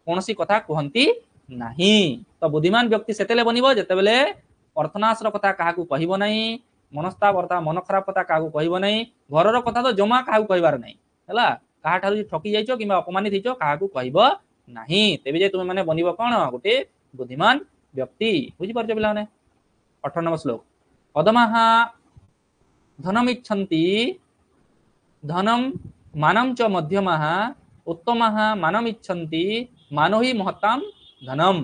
କୌଣସି କଥା କୁହନ୍ତି ନାହିଁ। ତ ବୁଦ୍ଧିମାନ ବ୍ୟକ୍ତି ସେତେବେଳେ ବନିବ ଯେତେବେଳେ ଅର୍ଥନାଶର କଥା କାହାକୁ କହିବ ନାହିଁ, ମନସ୍ତାପ ଅର୍ଥାତ ମନ ଖରାପ କଥା କାହାକୁ କହିବ ନାହିଁ, ଘରର କଥା ତ ଜମା କାହାକୁ କହିବାର ନାହିଁ ହେଲା। କାହାଠାରୁ ଠକି ଯାଇଛ କିମ୍ବା ଅପମାନିତ ହେଇଛ କାହାକୁ କହିବ ନାହିଁ, ତେବେ ଯେ ତୁମେ ମାନେ ବନିବ କଣ ଗୋଟେ ବୁଦ୍ଧିମାନ ବ୍ୟକ୍ତି। ବୁଝିପାରୁଛ ପିଲାମାନେ? 18 নম্বর ଶ୍ଲୋକ ଅଧମାଃ ଧନମିଚ୍ଛନ୍ତି ଧନಂ ମାନଂ ଚ ମଧ୍ୟମାଃ ଉତ୍ତମାଃ ମାନମିଚ୍ଛନ୍ତି ମାନୋ ହି ମହତାଂ ଧନମ୍।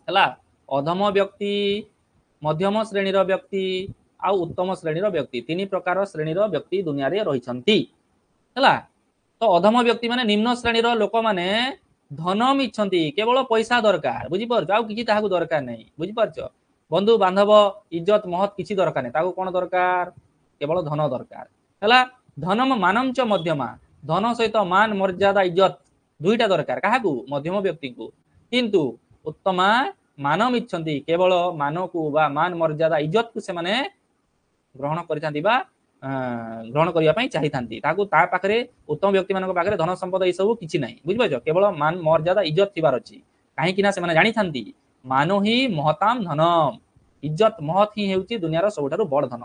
ହେଲା, ଅଧମ ବ୍ୟକ୍ତି, ମଧ୍ୟମ ଶ୍ରେଣୀର ବ୍ୟକ୍ତି ଆଉ ଉତ୍ତମ ଶ୍ରେଣୀର ବ୍ୟକ୍ତି, ତିନି ପ୍ରକାର ଶ୍ରେଣୀର ବ୍ୟକ୍ତି ଦୁନିଆରେ ରହିଛନ୍ତି ହେଲା। ତ ଅଧମ ବ୍ୟକ୍ତି ମାନେ ନିମ୍ନ ଶ୍ରେଣୀର ଲୋକମାନେ ଧନମ ଇଚ୍ଛନ୍ତି, କେବଳ ପଇସା ଦରକାର। ବୁଝିପାରୁଛ? ଆଉ କିଛି ତାହାକୁ ଦରକାର ନାହିଁ। ବୁଝିପାରୁଛ? ବନ୍ଧୁ ବାନ୍ଧବ ଇଜ୍ଜତ ମହତ କିଛି ଦରକାର ନାହିଁ, ତାକୁ କଣ ଦରକାର? କେବଳ ଧନ ଦରକାର ହେଲା। ଧନମ ମାନଂ ଚ ମଧ୍ୟମା, ଧନ ସହିତ ମାନ ମର୍ଯ୍ୟାଦା ଇଜ୍ଜତ ଦୁଇଟା ଦରକାର କାହାକୁ? ମଧ୍ୟମ ବ୍ୟକ୍ତିଙ୍କୁ। କିନ୍ତୁ ଉତ୍ତମା ମାନମ ଇଚ୍ଛନ୍ତି, କେବଳ ମାନକୁ ବା ମାନ ମର୍ଯ୍ୟାଦା ଇଜ୍ଜତକୁ ସେମାନେ ଗ୍ରହଣ କରିଥାନ୍ତି ବା ଗ୍ରହଣ କରିବା ପାଇଁ ଚାହିଁଥାନ୍ତି। ତାକୁ ତା ପାଖରେ ଉତ୍ତମ ବ୍ୟକ୍ତି ମାନଙ୍କ ପାଖରେ ଧନ ସମ୍ପଦ ଏଇ ସବୁ କିଛି ନାହିଁ। ବୁଝିପାରୁଛ? କେବଳ ମାନ ମର୍ଯ୍ୟାଦା ଇଜ୍ଜତ ଥିବାର ଅଛି। କାହିଁକି ନା ସେମାନେ ଜାଣିଥାନ୍ତି ମାନ ହିଁ ମହତାମ ଧନମ, ଇଜ୍ଜତ ମହତ ହିଁ ହେଉଛି ଦୁନିଆର ସବୁଠାରୁ ବଡ ଧନ।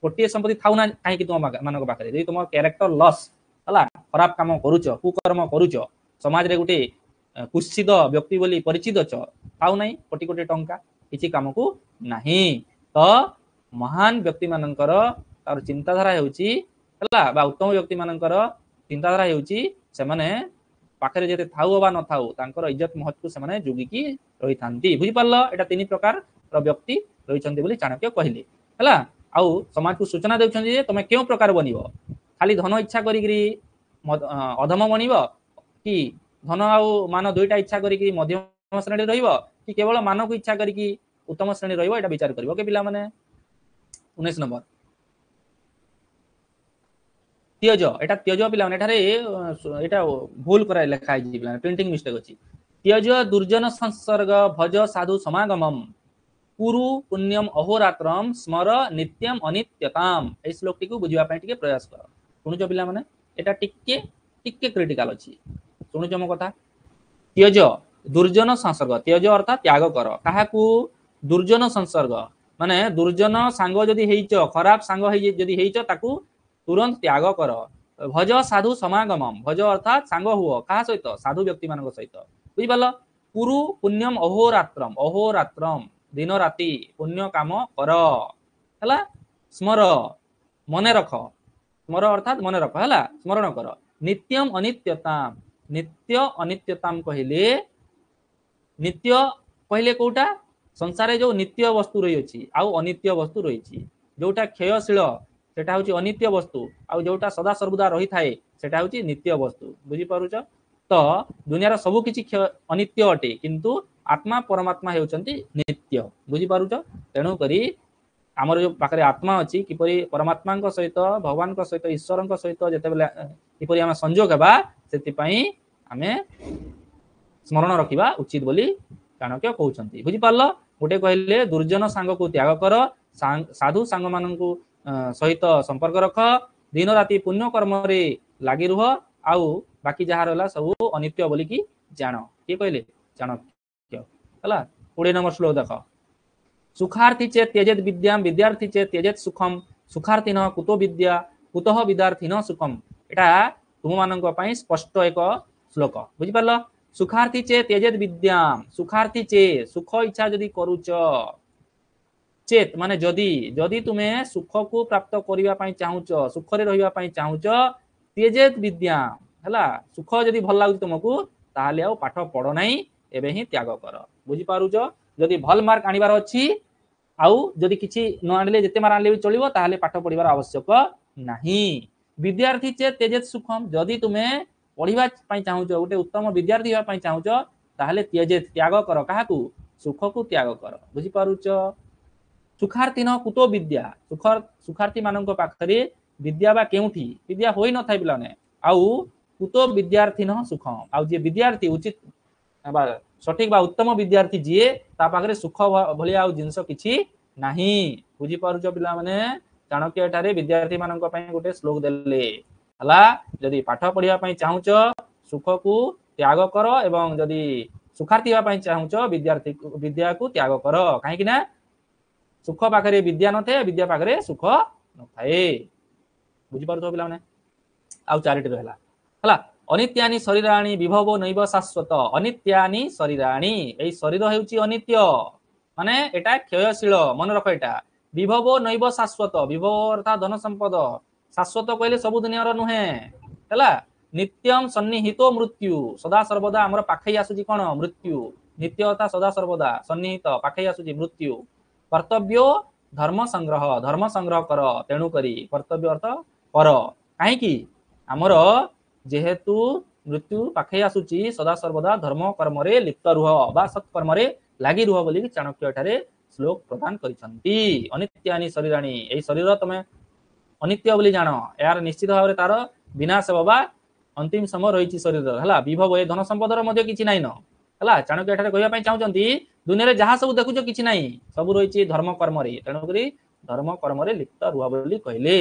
ଗୋଟିଏ ସମ୍ପତ୍ତି ଥାଉ ନା କାହିଁକି ତୁମ ମାନଙ୍କ ପାଖରେ, ଯଦି ତୁମ କ୍ୟାରେକ୍ଟର ଲସ୍ ହେଲା, ଖରାପ କାମ କରୁଛ, କୁକର୍ମ କରୁଛ, ସମାଜରେ ଗୋଟେ କୁତ୍ସିତ ବ୍ୟକ୍ତି ବୋଲି ପରିଚିତ ଅଛ, ଥାଉ ନାହିଁ କୋଟି କୋଟି ଟଙ୍କା, କିଛି କାମକୁ ନାହିଁ। ତ ମହାନ ବ୍ୟକ୍ତି ମାନଙ୍କର ତାର ଚିନ୍ତାଧାରା ହେଉଛି ହେଲା, ବା ଉତ୍ତମ ବ୍ୟକ୍ତି ମାନଙ୍କର ଚିନ୍ତାଧାରା ହେଉଛି ସେମାନେ ପାଖରେ ଯେତେ ଥାଉ ବା ନଥାଉ ତାଙ୍କର ଇଜ୍ଜତ ମହତକୁ ସେମାନେ ଯୁଗିକି ରହିଥାନ୍ତି। ବୁଝିପାରିଲ? ଏଇଟା ତିନି ପ୍ରକାରର ବ୍ୟକ୍ତି ରହିଛନ୍ତି ବୋଲି ଚାଣକ୍ୟ କହିଲେ ହେଲା। ଆଉ ସମାଜକୁ ସୂଚନା ଦେଉଛନ୍ତି ଯେ ତମେ କେଉଁ ପ୍ରକାର ବନିବ, ଖାଲି ଧନ ଇଚ୍ଛା କରିକିରି ଅଧମ ବନିବ, କି ଧନ ଆଉ ମାନ ଦୁଇଟା ଇଚ୍ଛା କରିକି ମଧ୍ୟମ ଶ୍ରେଣୀରେ ରହିବ, କି କେବଳ ମାନକୁ ଇଚ୍ଛା କରିକି ଉତ୍ତମ ଶ୍ରେଣୀ ରହିବ, ଏଇଟା ବିଚାର କରିବ। ଓକେ ପିଲାମାନେ? 19 নম্বর त्यज, এটা त्यज ପିଲାମାନେ, ଏଠାରେ ଏଟା ଭୁଲ କରା ଲେଖା ହେଇଛି ପିଲାମାନେ, ପ୍ରିଣ୍ଟିଂ ମିଷ୍ଟେକ୍ ଅଛି। त्यज ଦୁର୍ଜନ ସଂସର୍ଗ ଭଜ ସାଧୁ ସମାଗମମ୍ କୁରୁ ପୁଣ୍ୟମ୍ ଅହୋରାତ୍ରମ ସ୍ମର ନିତ୍ୟମ୍ ଅନିତ୍ୟତାମ୍। ଏଇ ଶ୍ଲୋକଟିକୁ ବୁଝିବା ପାଇଁ ଟିକେ ପ୍ରୟାସ କର। ଶୁଣୁଛ ପିଲାମାନେ? ଏଟା ଟିକେ ଟିକେ କ୍ରିଟିକାଲ ଅଛି। ଶୁଣୁଛ ମୋ କଥା? त्यज ଦୁର୍ଜନ ସଂସର୍ଗ, त्यज ଅର୍ଥାତ ତ୍ୟାଗ କର। କାହାକୁ? ଦୁର୍ଜନ ସଂସର୍ଗ, ମାନେ ଦୁର୍ଜନ ସାଙ୍ଗ ଯଦି ହେଇଛ, ଖରାପ ସାଙ୍ଗ ଯଦି ହେଇଛ, ତାକୁ ତୁରନ୍ତ ତ୍ୟାଗ କର। ଭଜ ସାଧୁ ସମାଗମମ୍, ଭଜ ଅର୍ଥାତ ସାଙ୍ଗ ହୁଅ, କାହା ସହିତ? ସାଧୁ ବ୍ୟକ୍ତି ମାନଙ୍କ ସହିତ। ବୁଝିପାରିଲ? କୁରୁ ପୁଣ୍ୟମ ଅହୋରାତ୍ରମ, ଅହୋରାତ୍ରମ ଦିନ ରାତି ପୁଣ୍ୟ କାମ କର ହେଲା। ସ୍ମର ମନେ ରଖ, ସ୍ମର ଅର୍ଥାତ ମନେ ରଖ ହେଲା, ସ୍ମରଣ କର। ନିତ୍ୟମ ଅନିତ୍ୟତାମ, ନିତ୍ୟ ଅନିତ୍ୟତାମ କହିଲେ, ନିତ୍ୟ କହିଲେ କୋଉଟା? ସଂସାରରେ ଯୋଉ ନିତ୍ୟ ବସ୍ତୁ ରହିଅଛି ଆଉ ଅନିତ୍ୟ ବସ୍ତୁ ରହିଛି। ଯୋଉଟା କ୍ଷୟଶୀଳ ସେଟା ହଉଛି ଅନିତ୍ୟ ବସ୍ତୁ, ଆଉ ଯୋଉଟା ସଦା ସର୍ବଦା ରହିଥାଏ ସେଟା ହଉଛି ନିତ୍ୟ ବସ୍ତୁ। ବୁଝିପାରୁଛ? ତ ଦୁନିଆର ସବୁ କିଛି ଅନିତ୍ୟ ଅଟେ, କିନ୍ତୁ ଆତ୍ମା ପରମାତ୍ମା ହେଉଛନ୍ତି ନିତ୍ୟ। ବୁଝିପାରୁଛ? ତେଣୁ କରି ଆମର ଯୋଉ ପାଖରେ ଆତ୍ମା ଅଛି, କିପରି ପରମାତ୍ମାଙ୍କ ସହିତ, ଭଗବାନଙ୍କ ସହିତ, ଈଶ୍ୱରଙ୍କ ସହିତ ଯେତେବେଳେ କିପରି ଆମେ ସଂଯୋଗ ହେବା, ସେଥିପାଇଁ ଆମେ ସ୍ମରଣ ରଖିବା ଉଚିତ ବୋଲି ଚାଣକ୍ୟ କହୁଛନ୍ତି। ବୁଝିପାରିଲ? ଗୋଟେ କହିଲେ ଦୁର୍ଜନ ସାଙ୍ଗକୁ ତ୍ୟାଗ କର, ସାଧୁ ସାଙ୍ଗ ମାନଙ୍କୁ ସହିତ ସମ୍ପର୍କ ରଖ, ଦିନ ରାତି ପୁଣ୍ୟ କର୍ମରେ ଲାଗି ରୁହ, ଆଉ ବାକି ଯାହା ରହିଲା ସବୁ ଅନିତ୍ୟ ବୋଲିକି ଜାଣ। କିଏ କହିଲେ? ଚାଣକ୍ୟ ହେଲା। 20 নম্বর ଶ୍ଲୋକ ଦେଖ। ସୁଖାର୍ଥୀ ଚେତ୍ ତ୍ୟଜେତ୍ ବିଦ୍ୟାମ୍ ବିଦ୍ୟାର୍ଥୀ ଚେତ୍ ତ୍ୟଜେତ୍ ସୁଖମ୍ ସୁଖାର୍ଥୀନଃ କୁतो ବିଦ୍ୟା କୁତଃ ବିଦ୍ୟାର୍ଥୀନଃ ସୁଖମ୍। ଏଟା ତୁମମାନଙ୍କ ପାଇଁ ସ୍ପଷ୍ଟ ଏକ ଶ୍ଲୋକ। ବୁଝିପାରିଲ? ସୁଖାର୍ଥୀ ଚେତ୍ ତ୍ୟଜେତ୍ ବିଦ୍ୟାମ୍, ସୁଖାର୍ଥୀ ଚେତ୍ ସୁଖ ଇଚ୍ଛା ଯଦି କରୁଛ, ଚେତ୍ ମାନେ ଯଦି, ଯଦି ତୁମେ ସୁଖକୁ ପ୍ରାପ୍ତ କରିବା ପାଇଁ ଚାହୁଁଛ, ସୁଖରେ ରହିବା ପାଇଁ ଚାହୁଁଛ, ତ୍ୟଜେତ୍ ବିଦ୍ୟାମ୍ ହେଲା, ସୁଖ ଯଦି ଭଲ ଲାଗୁଛି ତୁମକୁ, ତାହେଲେ ଆଉ ପାଠ ପଢ ନାହିଁ, ଏବେ ହିଁ ତ୍ୟାଗ କର। ବୁଝିପାରୁଛ? ଯଦି ଭଲ ମାର୍କ ଆଣିବାର ଅଛି, ଆଉ ଯଦି କିଛି ନ ଆଣିଲେ, ଯେତେ ମାର୍କ ଆଣିଲେ ବି ଚଳିବ, ତାହେଲେ ପାଠ ପଢିବାର ଆବଶ୍ୟକ ନାହିଁ। ବିଦ୍ୟାର୍ଥୀ ଚେତ୍ ତ୍ୟଜେତ୍ ସୁଖମ୍, ଯଦି ତୁମେ ପଢିବା ପାଇଁ ଚାହୁଁଛ, ଗୋଟେ ଉତ୍ତମ ବିଦ୍ୟାର୍ଥୀ ହେବା ପାଇଁ ଚାହୁଁଛ, ତାହେଲେ ତ୍ୟଜେତ୍ ତ୍ୟାଗ କର। କାହାକୁ? ସୁଖକୁ ତ୍ୟାଗ କର। ବୁଝିପାରୁଛ? ସୁଖାର୍ଥୀନ କୁतो ବିଦ୍ୟା, ସୁଖାର୍ଥୀ ମାନଙ୍କ ପାଖରେ ବିଦ୍ୟା ବା କେଉଁଠି? ବିଦ୍ୟା ହୋଇନଥାଏ ପିଲାମାନେ। ଆଉ कुतो विद्यार्थीन सुखम आउ जे विद्यार्थी उचित बा सठिक बा उत्तम विद्यार्थी जीए ता पाखरे सुख भली आउ जिंस किछि नाही बुझी पारुछ पिला माने चाणक्य एठारे विद्यार्थी मानक पय गोटे श्लोक देले हला जदी पाठ पढिया पय चाहुच सुख को त्याग कर एवं जदी सुखार्थी होगा चाहूच विद्यार्थी विद्या को त्याग कर कहीं ना सुख पाखे विद्या न थे विद्या पाखे सुख न थाए बुझीपार पे आउ चारिटी रहा है अनित्यानि शरीराणी विभव नैव शाश्वत अनित्यानि शरीराणी यही शरीर होउची अनित्य माने एटा क्षयशील मन रख एटा विभव नैव शाश्वत विभव अर्थात धन संपद शाश्वत कहले सब दुनिया नुहे है नित्यम सन्निहितो मृत्यु सदा सर्वदा आमर पाखई आसुची कौन मृत्यु नित्य अर्थात सदा सर्वदा सन्निहित पाखई आसुची मृत्यु कर्तव्य धर्म संग्रह कर तेणु करी कर्तव्य अर्थ कर कहीं आमर जेहेतु मृत्यु पाखई आसुची सदा सर्वदा धर्म कर्म रे लिप्त रुह बा सत्कर्म रे लागी रुह बोली चाणक्य एठारे श्लोक प्रदान करिसंती अनित्यानि शरीराणी एई शरीर तमे अनित्य बोली जान यार निश्चित भाव तार विनाश बाबा अंतिम समय रही शरीर है विभव ए धन संपदर मध्य किसी नाइन है चाणक्य एठारे कहवाई चाहते दुनिया जहाँ सब देखुच कि ना सब रही धर्म कर्म तेणुक धर्म कर्म लिप्त रुह बोली कहले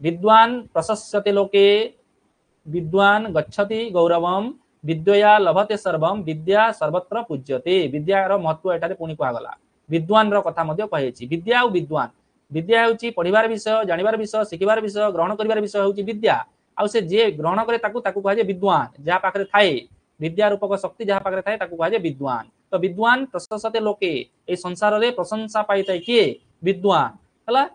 विद्वान प्रशस्यते लोके विद्वान गच्छति गौरवम विद्या लभते सर्वम विद्या सर्वत्र पूज्यते विद्यार महत्व एठारे पुणी कहगला विद्वान कथा कही विद्या और विद्वान विद्या हूँ पढ़ार विषय जानिबार विषय शिखिबार विषय ग्रहण कर विषय हूँ विद्या आउ से जे ग्रहण करे ताकू कहुए विद्वान जहाँ पाखे थाए विद्या रूपक शक्ति जहाँ पाखे थाए कहुए विद्वान तो विद्वान प्रशंसते लोके ए संसार रे प्रशंसा पाई थाए किए विद्वान है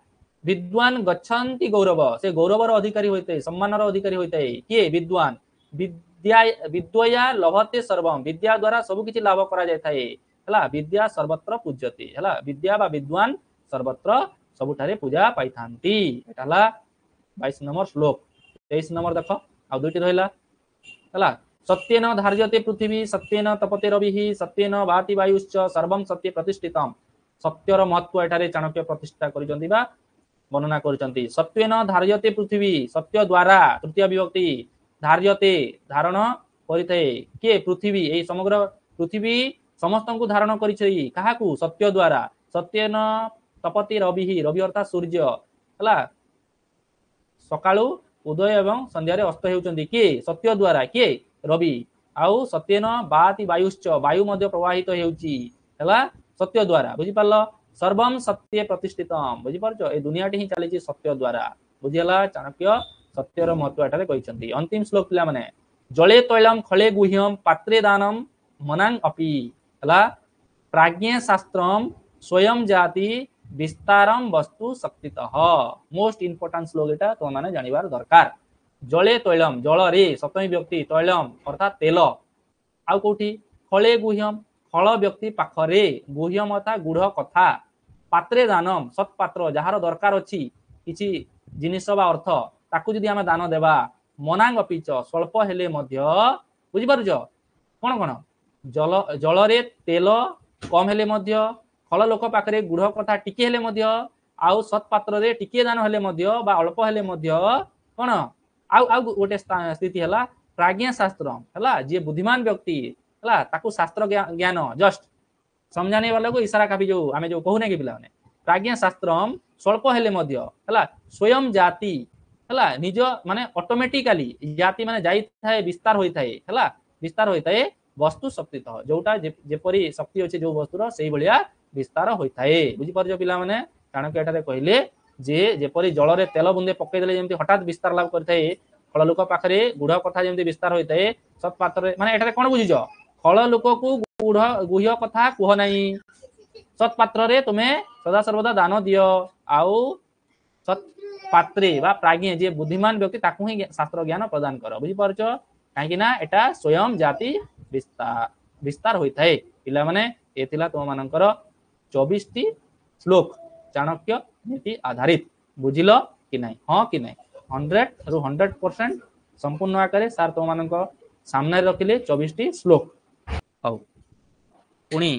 विद्वान गच्छन्ति गौरव से गौरवर अधिकारी होते सम्मानर अधिकारी होते किए विद्वान विद्या विद्या लभते सर्वम विद्या द्वारा सबकिछि लाभ करा जाय थाए है विद्या सर्वत्र पूज्यते है विद्या बा विद्वान सर्वत्र सबुठारे पूजा पाई थांती एटा 22 नंबर श्लोक 23 नंबर देख आ दुईटी रहा है सत्येन धार्यते पृथ्वी सत्येन तपते रविः सत्येन भाति वायुश्च सर्वं सत्य प्रतिष्ठितम सत्यर महत्व एठारे चाणक्य प्रतिष्ठा करिसंती बा वर्णना करिसंती सत्येन धार्यते पृथ्वी सत्य द्वारा तृतीय विभक्ति धार्यते धारण करिथाए के पृथ्वी ए समग्र पृथ्वी समस्त को धारण करिछै काहाकू सत्य द्वारा सत्येन तपति रविः रवि अर्थात सूर्य है सकाळू उदय एवं संध्यारे अस्त होउचंदी किए सत्य द्वारा किए रवि आउ सत्येन बाति वायुश्च वायु मध्य प्रवाहित होउची है सत्य द्वारा बुझी पारल सर्वम सत्य प्रतिष्ठितम बुझी पारछ ए दुनियाटी ही चली सत्य द्वारा बुझिला चाणक्य सत्यर महत्व एठारे कहिसंती अंतिम श्लोक पिला माने जले तैलम खले गुह्यम पात्रे दानम मनांग अपि है प्राज्ञ शास्त्रम स्वयं जाति विस्तारम वस्तु शक्तितः मोस्ट इंपोर्टेंट श्लोक एटा तो माने जानिबार दरकार जले तैलम जल रे सप्तमी व्यक्ति तैलम अर्थात तेल आउ कोठी खले गुह्यम खल व्यक्ति पाखरे गुह्यम अर्थात गुढ़ कथा पात्रे दानम सत्पात्र जार दरकार अछि किछि जिनिस बा अर्थ ताकू जदि आमे दान देबा मनांग अपिच स्वल्प हेले मध्य बुझि पारुछ कोन कोन जल जल रे तेल कम हेले मध्य फल लोक पाखरे गुढ़ कथा टिके हेले मध्य आउ सत्पात्र रे टिके दान हेले मध्य बा अल्प हेले मध्य कोन आउ आउ गोटे स्थिति है प्राज्ञ शास्त्र है जी बुद्धिमान व्यक्ति है ताकू शास्त्र ज्ञान जस्ट समझाने वाला को इशारा काफी जो आमे जो कहूने कि पिला प्राज्ञ शास्त्र स्वल्प हेले मध्य है स्वयं जाति है निज माने ऑटोमेटिकली जाति माने जाई थाए विस्तार होई थाए है विस्तार होई थाए वस्तु शक्ति जोटा जेपरी शक्ति अच्छे जो वस्तुर से भलिया विस्तार होई थाए बुझी पारछ पिला माने चाणक्य एठारे कहले जे जेपरी जल रे तेल बुंदे पकई देले जेमति हठात विस्तार लाभ करथाए फल लोक पाखरे गुढ़ कथा जेमति विस्तार होई थाए सत्पात्र माने एठारे कोन बुझिछ फल लोक को गुढ़ गुह्य कथा कुह नाही सत्पात्र रे तुमे सदा सर्वदा दान दियो आउ सत्पात्रे बा प्राज्ञ जे बुद्धिमान व्यक्ति ताकू ही शास्त्र ज्ञान प्रदान कर बुझी पारछ काहेकि ना एटा स्वयं जाति विस्तार होई थाए पिला माने ए थिला तुम मानकर 24 टी श्लोक चाणक्य नीति आधारित बुझिल कि नहीं हाँ कि नहीं 100 रु 100% संपूर्ण आकार सार तुम मान सामने रखिले 24 टी श्लोक हौ पुणी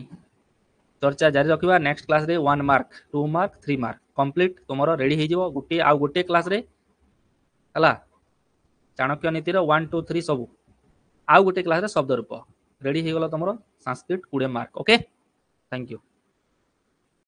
चर्चा जारी रखिबा नेक्स्ट क्लास रे 1 मार्क 2 मार्क 3 मार्क कंप्लीट तुमरो रेडी हे जिवो गुटे आ गुटे क्लास रे हला ଚାଣକ୍ୟ ନୀତିର 1 2 3 ସବୁ ଆଉ ଗୋଟେ କ୍ଲାସରେ ଶବ୍ଦ ରୂପ ରେଡି ହେଇଗଲା ତମର ସଂସ୍କୃତ 20 ମାର୍କ। Okay, thank you.